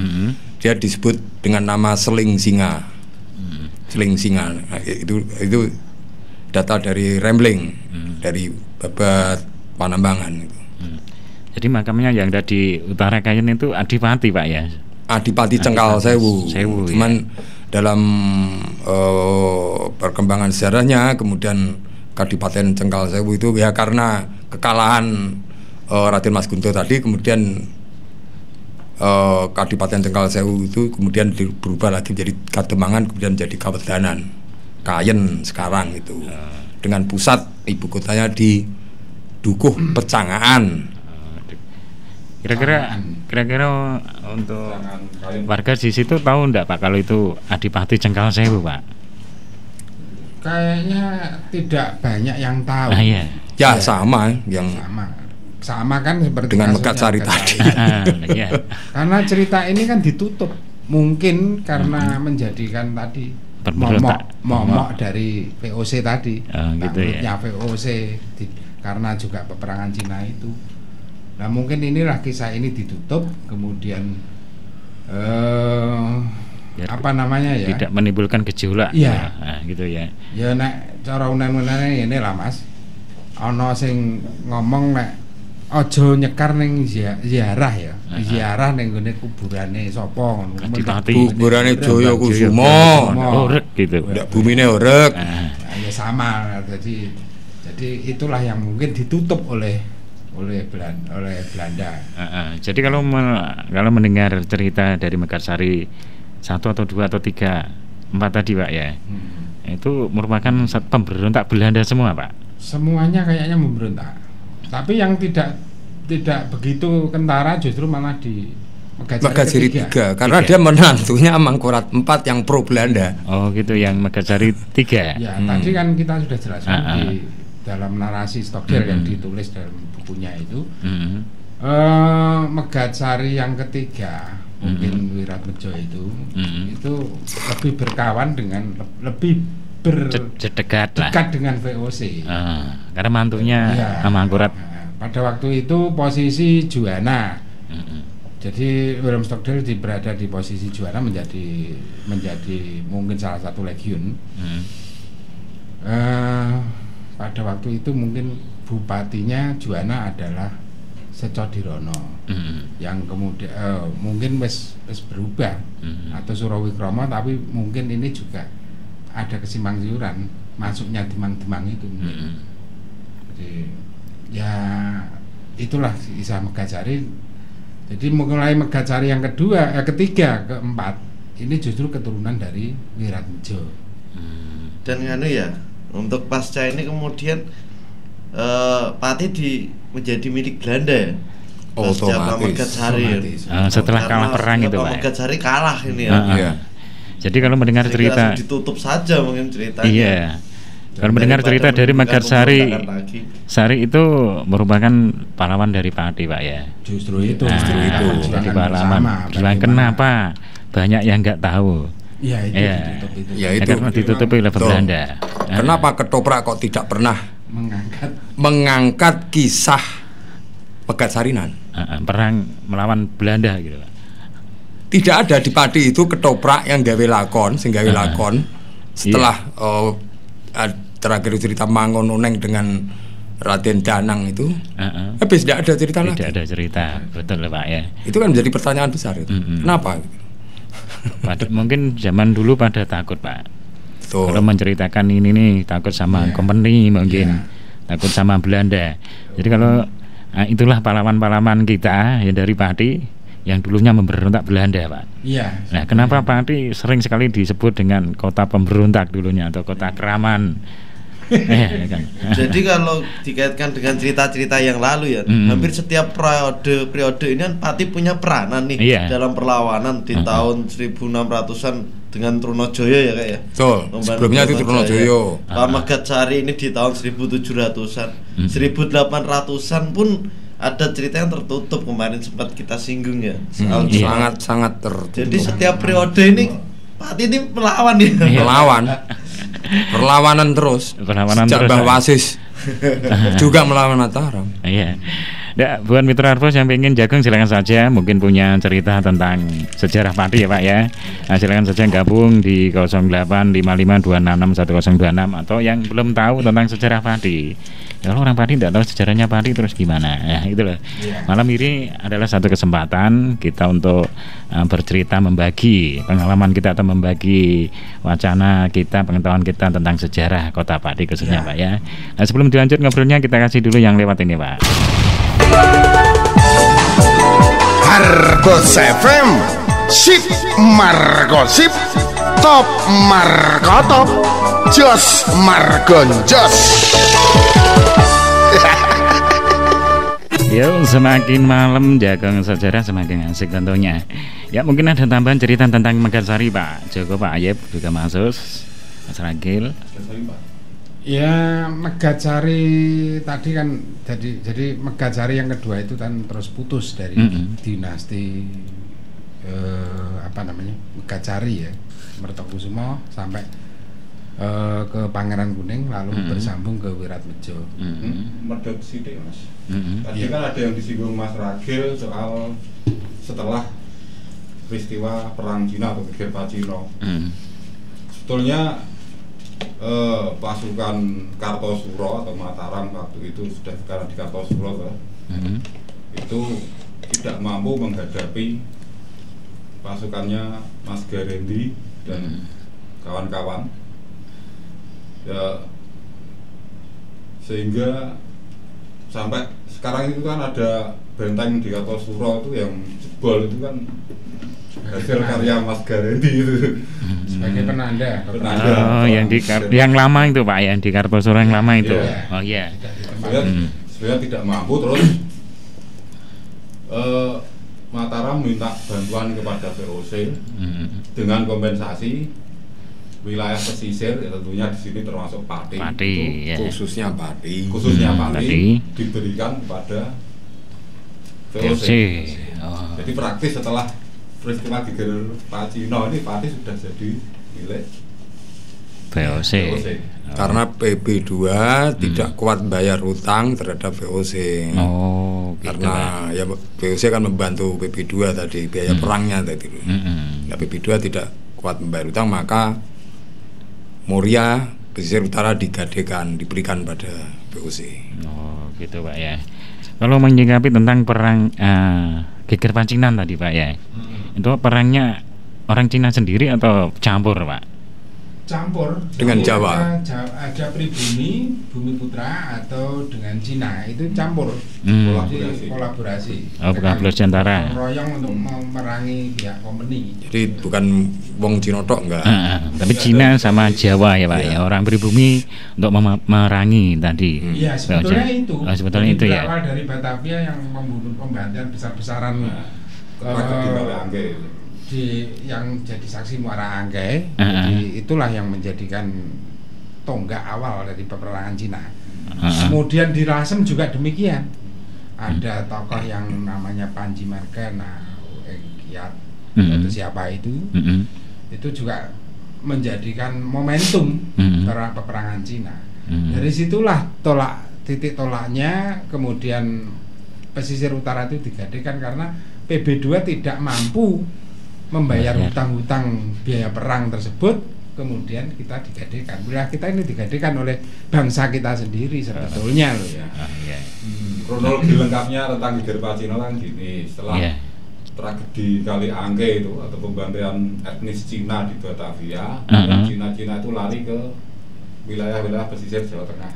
dia disebut dengan nama Seling Singa. Seling Singa. Nah, itu data dari Rembling, dari Babat Panambangan itu. Jadi makamnya yang ada di utara Kayen itu Adipati, Pak ya. Adipati Cengkal Sewu. Cuman dalam perkembangan sejarahnya kemudian Kadipaten Cengkal Sewu itu ya karena kekalahan Raden Mas Guntur tadi, kemudian Kadipaten Cengkal Sewu itu kemudian berubah lagi menjadi Kademangan, kemudian jadi Kawedanan Kayen sekarang itu, dengan pusat ibu kotanya di Dukuh Pecangaan. Kira-kira untuk warga di situ tahu enggak, Pak, kalau itu Adipati Cengkal Sewu, Pak? Kayaknya tidak banyak yang tahu. Iya. Ya sama yang sama kan seperti dengan Megatsari tadi. Karena cerita ini kan ditutup mungkin karena menjadikan tadi momok dari VOC tadi, gitu ya. VOC karena juga peperangan Cina itu. Nah mungkin inilah kisah ini ditutup, kemudian apa namanya ya? Tidak menimbulkan gejolak. Iya. Nah, gitu ya. Ya nek cara unen-unene ini lah Mas. Ana sing ngomong nek aja nyekar ning ziarah ya. Ziarah ning gone kuburane sapa ngono. Kuburane Jaya Kusuma. Orek gitu. Ndak bumine orek. Ya sama. Jadi itulah yang mungkin ditutup oleh Belanda. Jadi kalau mendengar cerita dari Mekarsari 1 atau 2 atau 3, 4 tadi Pak ya, itu merupakan pemberontak Belanda semua Pak? Semuanya kayaknya memberontak. Tapi yang tidak begitu kentara justru malah di Megajari 3 karena dia menantunya Mangkurat 4 yang pro Belanda. Oh gitu, yang Megajari 3. Ya, tadi kan kita sudah jelaskan di dalam narasi Stockdale yang ditulis dalam bukunya itu. Megajari yang ketiga, mungkin Wiratbejo itu lebih berkawan dengan dekat dengan VOC. Karena mantunya Mangkurat. Pada waktu itu posisi Juwana. Jadi William Stockdale berada di posisi Juwana menjadi mungkin salah satu legiun. Pada waktu itu mungkin bupatinya Juwana adalah Secodirono, yang kemudian mungkin wis berubah atau Surawikromo, tapi mungkin ini juga ada kesimpang siuran masuknya Demang-Demang itu. Jadi ya itulah kisah Megajari. Jadi mulai Megajari yang ketiga, keempat ini justru keturunan dari Wiratbejo. Dan ya untuk pasca ini kemudian Pati menjadi milik Belanda ya. Pasca Megajari. Setelah kalah perang itu Pak. Megajari kalah ini ya. Jadi kalau mendengar cerita ditutup saja mungkin ceritanya. Iya. Kalau mendengar cerita dari Mekarsari itu merupakan pahlawan dari Pati Pak ya. Justru itu. Jadi pahlawan. Kenapa banyak yang nggak tahu? Ya itu. Ya itu karena ditutupi oleh Belanda. Kenapa Ketoprak kok tidak pernah mengangkat kisah Megasarinan? Perang melawan Belanda gitu Pak. Tidak ada di Pati itu Ketoprak yang gawe lakon, setelah terakhir cerita Mangononeng dengan Raden Danang itu, habis tidak ada cerita lagi. Tidak ada cerita, betul Pak ya. Itu kan menjadi pertanyaan besar itu. Kenapa? Mungkin zaman dulu pada takut Pak. Betul. Kalau menceritakan ini nih takut sama company mungkin, takut sama Belanda. Jadi kalau itulah pahlawan-pahlawan kita yang dari Pati yang dulunya memberontak Belanda Pak. Iya. Nah kenapa Pati sering sekali disebut dengan kota pemberontak dulunya atau kota keraman? Kan? Jadi kalau dikaitkan dengan cerita-cerita yang lalu ya, hampir setiap periode ini kan Pati punya peranan nih dalam perlawanan di tahun 1600-an dengan Trunojoyo ya Kak ya. Betul. Sebelumnya itu Trunojoyo. Pak Megajari ini di tahun 1700-an, 1800-an pun ada cerita yang tertutup kemarin sempat kita singgung ya. Sangat tertutup. Jadi setiap periode ini Pati ini melawan nih. Perlawanan terus. Sejak Mbah Wasis juga melawan Mataram. Iya. Ya, buat Mitra Arvos yang ingin jagung silakan saja, mungkin punya cerita tentang sejarah Pati ya Pak ya. Nah, silakan saja gabung di 085526611026 atau yang belum tahu tentang sejarah Pati. Kalau orang Pati tidak tahu sejarahnya Pati terus gimana? Ya, itu loh. Malam ini adalah satu kesempatan kita untuk bercerita, membagi pengalaman kita atau membagi wacana kita, pengetahuan kita tentang sejarah Kota Pati khususnya Pak ya. Nah, sebelum dilanjut ngobrolnya kita kasih dulu yang lewat ini Pak. Argos FM Sip Margosip Top Markotop Jos Margonjos. Yo, semakin malam jagung sejarah semakin asik tentunya. Ya mungkin ada tambahan cerita tentang Megasari Pak Joko, Pak Ayep juga masuk, Mas Ragil. Ya Megajari tadi kan jadi Megajari yang kedua itu kan terus putus dari dinasti Megacari ya, Mertokusumo sampai ke Pangeran Kuning lalu bersambung ke Wiratmejo. Medhot sithik Mas. Tadi kan ada yang disinggung Mas Ragil soal setelah peristiwa perang Cina atau Geger Pacino. Sebetulnya pasukan Kartosuro atau Mataram waktu itu sudah sekarang di Kartosuro itu tidak mampu menghadapi pasukannya Mas Garendi dan kawan-kawan. Ya, sehingga sampai sekarang itu kan ada benteng di Kartosuro itu yang jebol itu kan hasil karya Mas Garendi itu sebagai penanda. Oh, yang lama itu Pak, yang di Kartosuro yang lama itu. Yeah. Oh iya. Sebenarnya tidak mampu, terus Mataram minta bantuan kepada VOC dengan kompensasi wilayah pesisir, ya tentunya di sini termasuk Pati ya. Khususnya Pati diberikan kepada VOC. Jadi praktis setelah peristiwa Geger Pacino ini Pati sudah jadi milik VOC. Karena PB2 tidak kuat bayar hutang terhadap VOC. Oh, karena ya VOC kan membantu PB2 tadi biaya perangnya tadi. Nah, PB2 tidak kuat membayar hutang, maka Muria pesisir utara digadekan, diberikan pada VOC. Oh, gitu Pak ya. Kalau menyikapi tentang perang Geger Pacinan tadi Pak ya, itu perangnya orang Cina sendiri atau campur Pak? Campur dengan Jawa. Ada pribumi, Bumi Putra atau dengan Cina itu campur. Kolaborasi. Oh, kolaborasi antara. Royong untuk memerangi pihak company. Jadi bukan wong Cina tok enggak. Tapi Cina sama Jawa ya Pak ya. Orang pribumi untuk memerangi tadi. Iya, sebetulnya itu. Oh, sebetulnya itu ya. Berawal dari Batavia yang membunuh pembantian besar-besaran yang jadi saksi Muara Angke. Jadi itulah yang menjadikan tonggak awal dari peperangan Cina. Kemudian di Lasem juga demikian. Ada tokoh yang namanya Panji Margana Kiat, itu siapa itu? Itu juga menjadikan momentum para peperangan Cina. Dari situlah titik tolaknya, kemudian pesisir utara itu digadekan karena PB2 tidak mampu membayar hutang-hutang biaya perang tersebut, kemudian kita digadekan. Wilayah kita ini digadekan oleh bangsa kita sendiri sebetulnya loh ya. Kronologi lengkapnya tentang Geger Pacino kan gini, setelah tragedi Kali Angke itu atau pembantaian etnis Cina di Batavia, Cina-Cina itu lari ke wilayah-wilayah pesisir Jawa Tengah.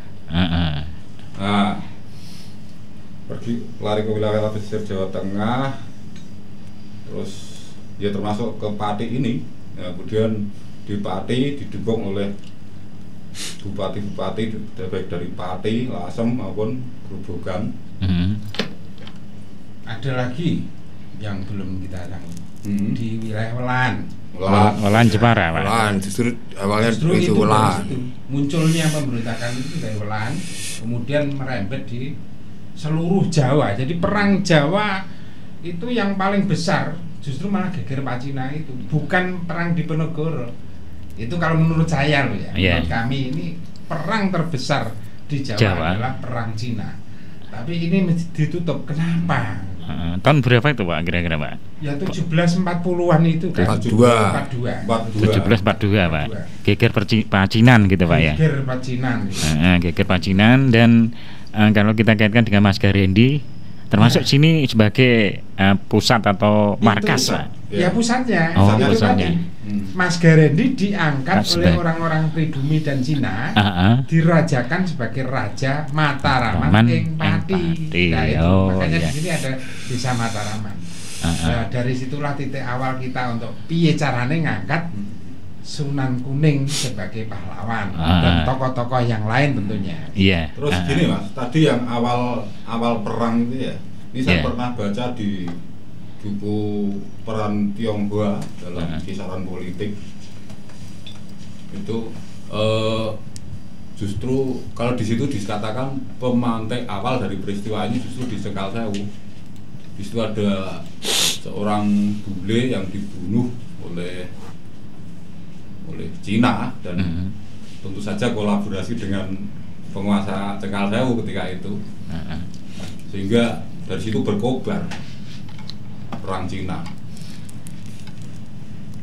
Lari ke wilayah pesisir Jawa Tengah, terus ya termasuk ke Pati ini, ya, kemudian di Pati didukung oleh bupati-bupati baik dari Pati, Lasem maupun Grobogan. Ada lagi yang belum kita tangani di wilayah Welan Jepara Pak. Welan justru awalnya itu Welan. Munculnya pemberontakan itu dari Welan, kemudian merembet di seluruh Jawa. Jadi perang Jawa itu yang paling besar justru malah Geger Pacina itu, bukan perang Diponegoro. Itu kalau menurut saya loh ya, menurut kami ini perang terbesar di Jawa adalah perang Cina. Tapi ini ditutup, kenapa? Tahun berapa itu Pak kira-kira Pak? Ya 1740-an itu kan. 1742 Pak. Geger Pacinan gitu Pak ya. Geger Pacinan. Geger Pacinan dan kalau kita kaitkan dengan Mas Garendi, termasuk sini sebagai pusat atau markas Pak. Ya pusatnya. Oh, pusatnya. Mas Garendi diangkat oleh orang-orang pribumi dan Cina, dirajakan sebagai Raja Mataraman ing Pati. Nah, makanya di sini ada desa Mataraman. Nah, dari situlah titik awal kita untuk piye carane ngangkat Sunan Kuning sebagai pahlawan dan tokoh-tokoh yang lain tentunya. Terus gini Mas, tadi yang awal perang itu ya, ini saya pernah baca di buku Peran Tionghoa dalam kisaran politik itu justru kalau di situ dikatakan pemantik awal dari peristiwa ini justru di Cekal Sewu. Di situ ada seorang bule yang dibunuh oleh Cina dan tentu saja kolaborasi dengan penguasa Cengkal Sewu ketika itu, sehingga dari situ berkobar perang Cina.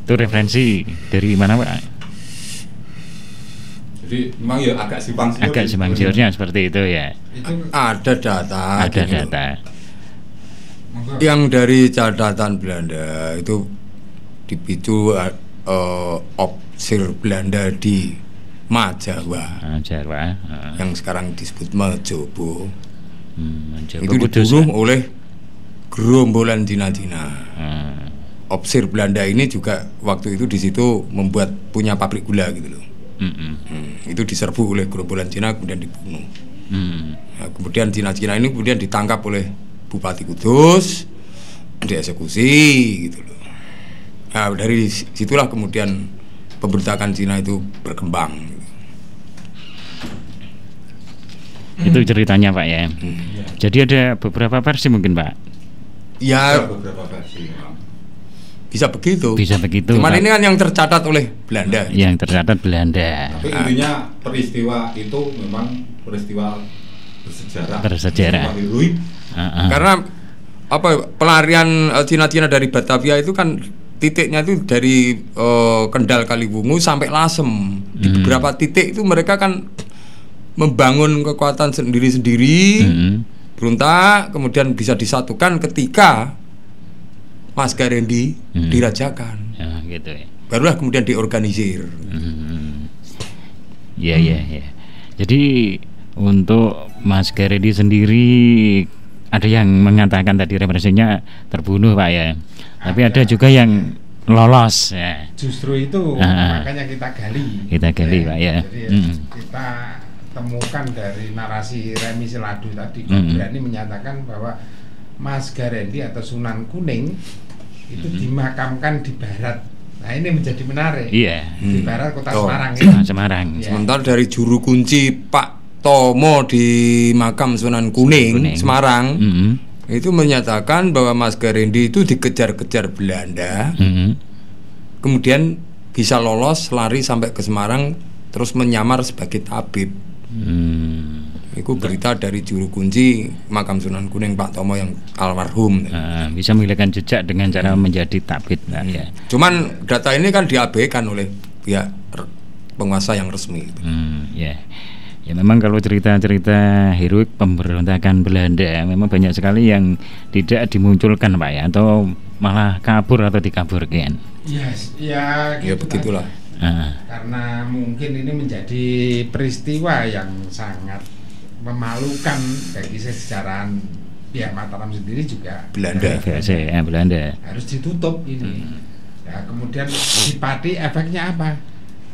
Itu referensi dari mana, Pak? Jadi memang ya agak simpang siurnya seperti itu ya. Ada data. Ada data. Yang dari catatan Belanda itu dipicu opsir Belanda di Majawa. Yang sekarang disebut Majobo. Itu dibunuh oleh gerombolan Cina-Cina. Opsir Belanda ini juga waktu itu di situ punya pabrik gula gitu loh. Itu diserbu oleh gerombolan Cina kemudian dibunuh. Nah, kemudian Cina-Cina ini kemudian ditangkap oleh Bupati Kudus, dieksekusi gitu loh. Nah, dari situlah kemudian pemberontakan Cina itu berkembang. Itu ceritanya, Pak ya. Jadi ada beberapa versi mungkin, Pak. Ya, beberapa versi. Bisa begitu. Cuman ini kan yang tercatat oleh Belanda. Yang tercatat Belanda. Tapi intinya peristiwa itu memang peristiwa bersejarah. Heroik. Karena pelarian Cina-Cina dari Batavia itu kan titiknya itu dari Kendal Kaliwungu sampai Lasem. Di beberapa titik itu mereka kan membangun kekuatan sendiri-sendiri, berontak, kemudian bisa disatukan ketika Mas Garendi dirajakan. Ya, gitu ya. Barulah kemudian diorganisir. Ya. Jadi untuk Mas Garendi sendiri ada yang mengatakan tadi referensinya terbunuh, Pak ya. Tapi ada juga yang lolos ya. Justru itu makanya kita gali. Pak ya. Jadi kita temukan dari narasi Remi Seladu tadi berani menyatakan bahwa Mas Garendi atau Sunan Kuning itu dimakamkan di barat. Nah, ini menjadi menarik. Iya. Di barat kota Semarang. Semarang. Ya. Sementara dari juru kunci Pak Tomo di makam Sunan Kuning. Semarang itu menyatakan bahwa Mas Garendi itu dikejar-kejar Belanda, kemudian bisa lolos lari sampai ke Semarang, terus menyamar sebagai tabib. Itu berita dari juru kunci makam Sunan Kuning Pak Tomo yang almarhum. Bisa menghilangkan jejak dengan cara menjadi tabib. Ya. Cuman data ini kan diabaikan oleh pihak penguasa yang resmi. Ya memang kalau cerita-cerita heroik pemberontakan Belanda memang banyak sekali yang tidak dimunculkan, Pak ya, atau malah kabur atau dikaburkan. Ya begitulah. Karena mungkin ini menjadi peristiwa yang sangat memalukan bagi sesejarahan pihak Mataram sendiri juga. Belanda. Harus ditutup ini. Ya, kemudian di Pati efeknya apa?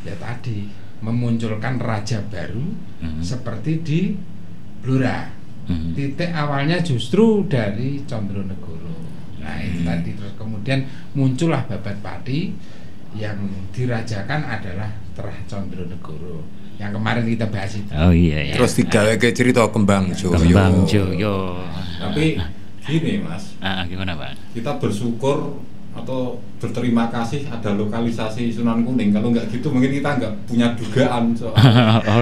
Ya tadi memunculkan raja baru seperti di Blora. Titik awalnya justru dari Condronegoro. Nah itu tadi, terus kemudian muncullah Babat Pati yang dirajakan adalah Terah Condronegoro yang kemarin kita bahas itu. Oh iya. Terus digawe ke cerita Kembang Joyo. Tapi gini Mas. Gimana Pak? Kita bersyukur atau berterima kasih ada lokalisasi Sunan Kuning. Kalau nggak gitu mungkin kita nggak punya dugaan soal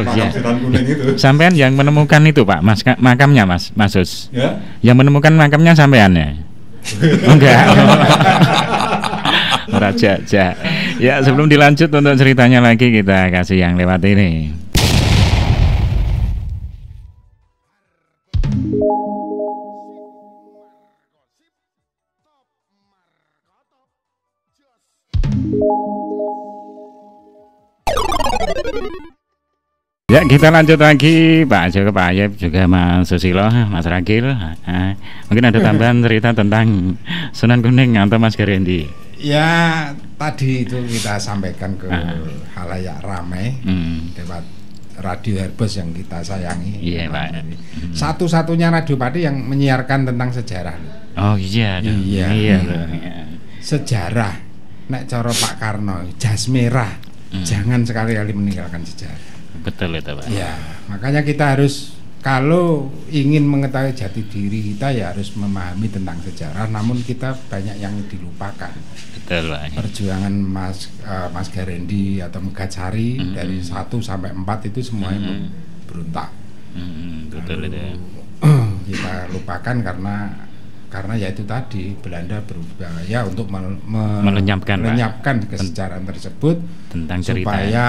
makam Sunan Kuning itu. Sampean yang menemukan itu Pak, makamnya Mas Sus. Ya? Yang menemukan makamnya sampean ya? Enggak. Raja. Ya sebelum dilanjut untuk ceritanya lagi kita kasih yang lewat ini. Ya kita lanjut lagi Pak Joko, Pak Ayep, juga Mas Susilo, Mas Ragil. Mungkin ada tambahan cerita tentang Sunan Kuning atau Mas Garendi. Ya tadi itu kita sampaikan ke halayak ramai lewat radio Herbos yang kita sayangi. Iya Pak. Satu-satunya radio Pati yang menyiarkan tentang sejarah. Oh iya. Sejarah. Nek cara Pak Karno, jas merah. Jangan sekali-kali meninggalkan sejarah. Betul itu Pak. Ya, makanya kita harus kalau ingin mengetahui jati diri kita ya harus memahami tentang sejarah, namun kita banyak yang dilupakan. Betul, Pak. Perjuangan Mas Garendi atau Megajari dari 1 sampai 4 itu semuanya berontak. Betul itu. Kita lupakan karena ya itu tadi Belanda berupaya untuk melenyapkan kesejarahan tersebut tentang cerita supaya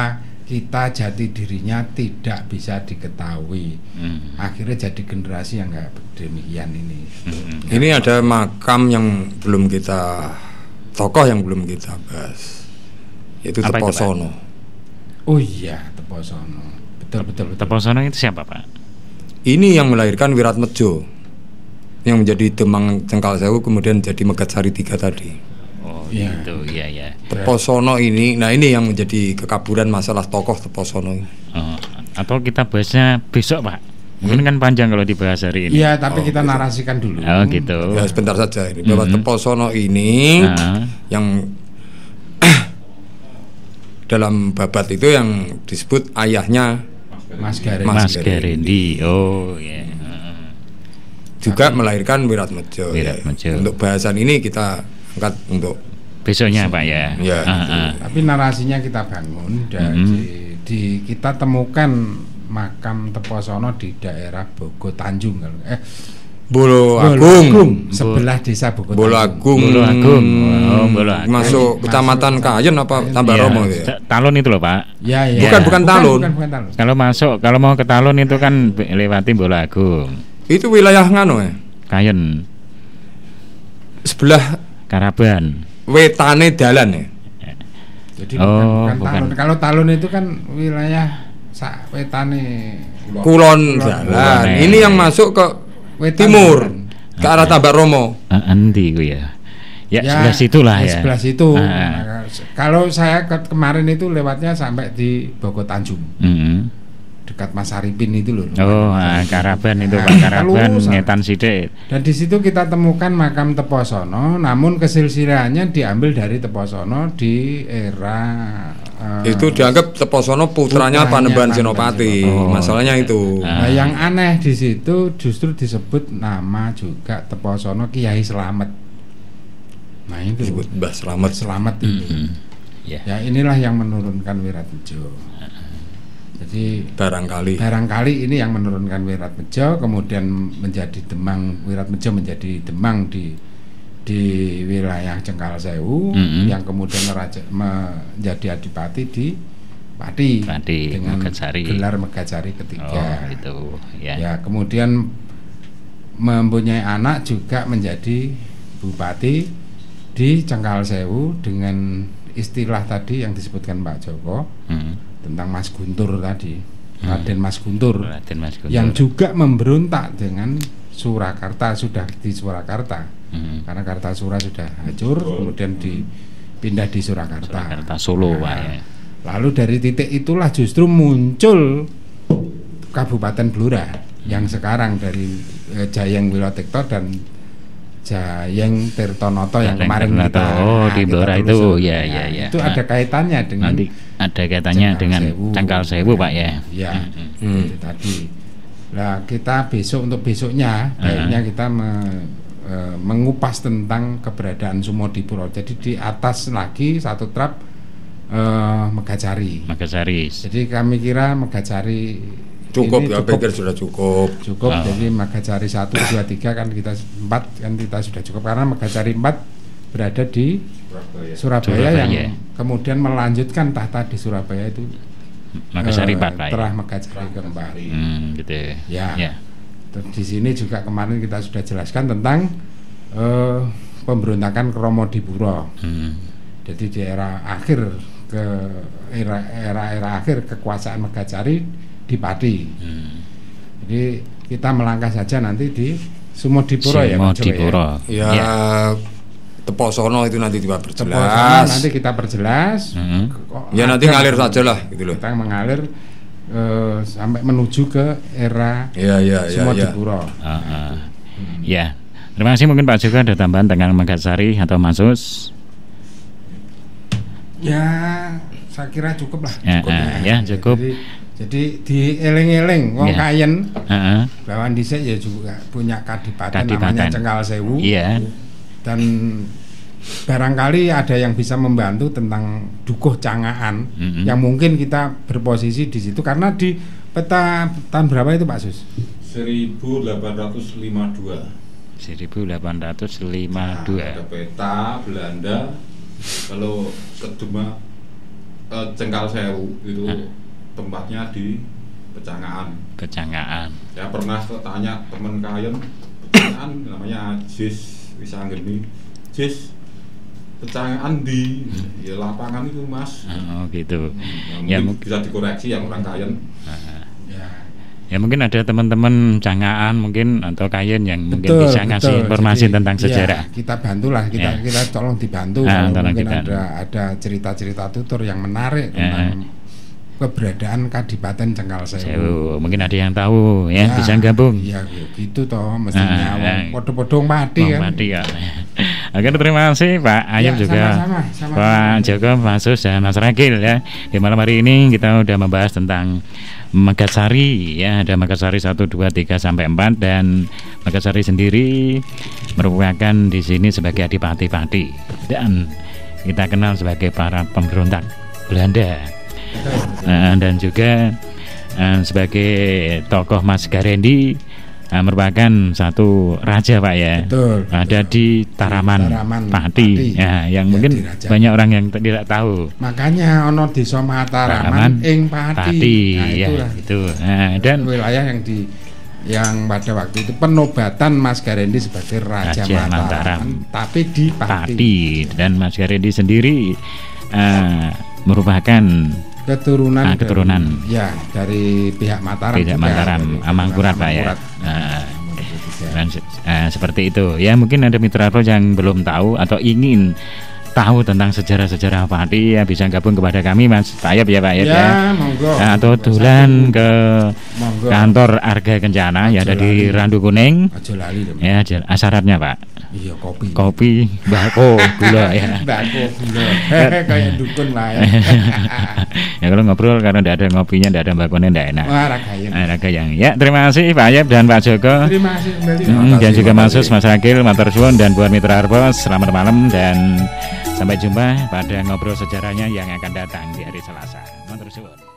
kita jati dirinya tidak bisa diketahui. Akhirnya jadi generasi yang nggak demikian ini. Ini ada makam yang belum kita, tokoh yang belum kita bahas, yaitu Teposono. Oh iya, Teposono. Betul. Teposono itu siapa, Pak? Ini yang melahirkan Wiratmedjo, yang menjadi Demang Cengkalsewu kemudian jadi Megajari 3 tadi. Oh gitu, iya. Teposono ini, nah ini yang menjadi kekaburan masalah tokoh Teposono ini. Atau kita bahasnya besok, Pak? Mungkin kan panjang kalau dibahas hari ini. Iya, tapi kita narasikan dulu. Oh gitu. Ya sebentar saja ini bahwa Teposono ini yang dalam babat itu yang disebut ayahnya Mas Garendi. Oh iya. Juga melahirkan Wiratmedjo. Ya. Untuk bahasan ini kita angkat untuk besoknya, Pak ya. Tapi narasinya kita bangun kita temukan makam Teposono di daerah Bogo Tanjung Bolo Agung, sebelah desa Bogo Bolo Agung. Masuk Kecamatan Kayen apa Tambah Romo ya? Talun itu loh, Pak. Ya. Bukan Talun. Kalau mau ke Talun itu kan lewati Bolo Agung. Itu wilayah ngano ya? Kayen. Sebelah Karaban. Wetane dalan ya. Jadi bukan Talun. Kalau Talun itu kan wilayah wetane kulon jalan. Ini yang masuk ke timur ke arah Tambak Romo. Endi ku ya. Ya sebelah situlah ya. Sebelah situ. Kalau saya kemarin itu lewatnya sampai di Bogo Tanjung. Dekat Mas Arifin itu loh. Karaban itu Pak, Karaban ngetan sithik. Dan di situ kita temukan makam Teposono, namun kesilsilahannya diambil dari Teposono di era itu dianggap Teposono putranya Panembahan Senopati. Masalahnya itu. Nah, yang aneh di situ justru disebut nama juga Teposono Kiai Slamet. Nah, itu disebut Mbah Slamet itu. Ya inilah yang menurunkan Wiratmedjo. Jadi barangkali ini yang menurunkan Wiratmedjo, kemudian menjadi Demang, Wiratmedjo menjadi Demang di wilayah Cengkalsewu, yang kemudian menjadi adipati di Pati dengan gelar Megajari ketiga. Ya, kemudian mempunyai anak juga menjadi bupati di Cengkalsewu dengan istilah tadi yang disebutkan Pak Joko. Tentang Mas Guntur tadi, Raden Mas Guntur, yang juga memberontak dengan Surakarta, sudah di Surakarta, karena Kartasura sudah hancur, kemudian dipindah di Surakarta Solo, Pak. Lalu dari titik itulah justru muncul Kabupaten Blora yang sekarang dari Jayeng Wilotekto dan Jayeng Tirtonoto yang kemarin kita di Blora itu ya. Itu ada kaitannya dengan dengan Cengkalsewu, Pak ya. Itu tadi. Nah, kita untuk besoknya baiknya kita mengupas tentang keberadaan Sumodipuro. Jadi di atas lagi satu trap Megajari. Jadi kami kira Megajari cukup, pikir sudah cukup. Jadi Megajari 1, 2, 3 kan kita 4 kan kita sudah cukup, karena Megajari 4 berada di Surabaya yang kemudian melanjutkan tahta di Surabaya itu Megajari 4 Pak. Setelah Megajari kembali. Gitu. Ya. Terus di sini juga kemarin kita sudah jelaskan tentang pemberontakan Kromodipuro. Jadi di era akhir akhir kekuasaan Megajari di Pati. Jadi kita melangkah saja nanti di Sumodipuro ya. Teposono itu nanti diperjelas. Nanti kita perjelas. Ya nanti ngalir saja lah gitu loh. Kita mengalir sampai menuju ke era Sumodipuro. Ya. Terima kasih. Mungkin Pak juga ada tambahan tentang Megajari atau Mas Sus? Ya, saya kira cukup lah. Cukup. Jadi dieling-eling wong Kayen. Bahwa dhisik ya juga punya kadipaten namanya Cengkal Sewu. Dan barangkali ada yang bisa membantu tentang Dukuh Cangaan yang mungkin kita berposisi di situ karena di peta tahun berapa itu Pak Sus? 1852. 1852. Nah, ada peta Belanda kalau kedua Cengkal Sewu itu tempatnya di Pecangaan. Ya pernah tanya teman Kayen Pecangaan namanya Jis bisa ngerti. Jis Pecangaan di ya lapangan itu Mas. Oh gitu. Ya mungkin bisa dikoreksi yang orang Kayen. Ya mungkin ada teman-teman Cangaan mungkin atau Kayen yang mungkin bisa ngasih informasi tentang sejarah. Kita bantulah, kita tolong dibantu kalau mungkin ada cerita-cerita tutur yang menarik tentang keberadaan Kadipaten Cengkal Sewu. Mungkin ada yang tahu ya, bisa gabung. Ya gitu toh mestinya podo-podo mati kan. Oke, terima kasih Pak Ayub juga sama. Pak Joko, Mas Sus dan Mas Ragil ya. Di malam hari ini kita udah membahas tentang Megasari ya, ada Megasari 1, 2, 3 sampai 4 dan Megasari sendiri merupakan di sini sebagai adipati-pati dan kita kenal sebagai para pemberontak Belanda. Dan juga sebagai tokoh Mas Garendi merupakan satu raja Pak ya. Ada di Taraman Pati ya, yang mungkin banyak orang yang tidak tahu. Makanya ono desa Mataraman ing Pati. Nah, ya, itu. Dan wilayah yang pada waktu itu penobatan Mas Garendi sebagai Raja Mataram, tapi di Pati. Dan Mas Garendi sendiri merupakan keturunan dari pihak Mataram. Amangkurat Pak ya. Seperti itu ya, mungkin ada mitra yang belum tahu atau ingin tahu tentang sejarah-sejarah Pati ya bisa gabung kepada kami Mas Ayub ya Pak ya. Monggo. Atau tulan ke kantor Arga Kencana ya ada di Randu Kuning. Aja lali ya. Syaratnya Pak. Iya kopi. Kopi, bako, gula ya. Bako, gula. Kayak dukun lah ya. Ya kalau ngobrol karena tidak ada ngopinya, tidak ada bakonya, tidak enak. Wah, ragayang. Ya, terima kasih Pak Ayub dan Pak Joko. Terima kasih kembali. Dan juga Mas Sus, Mas Ragil, matur suwun dan buat mitra Arbos, selamat malam dan sampai jumpa pada ngobrol sejarahnya yang akan datang di hari Selasa. Matur suwun.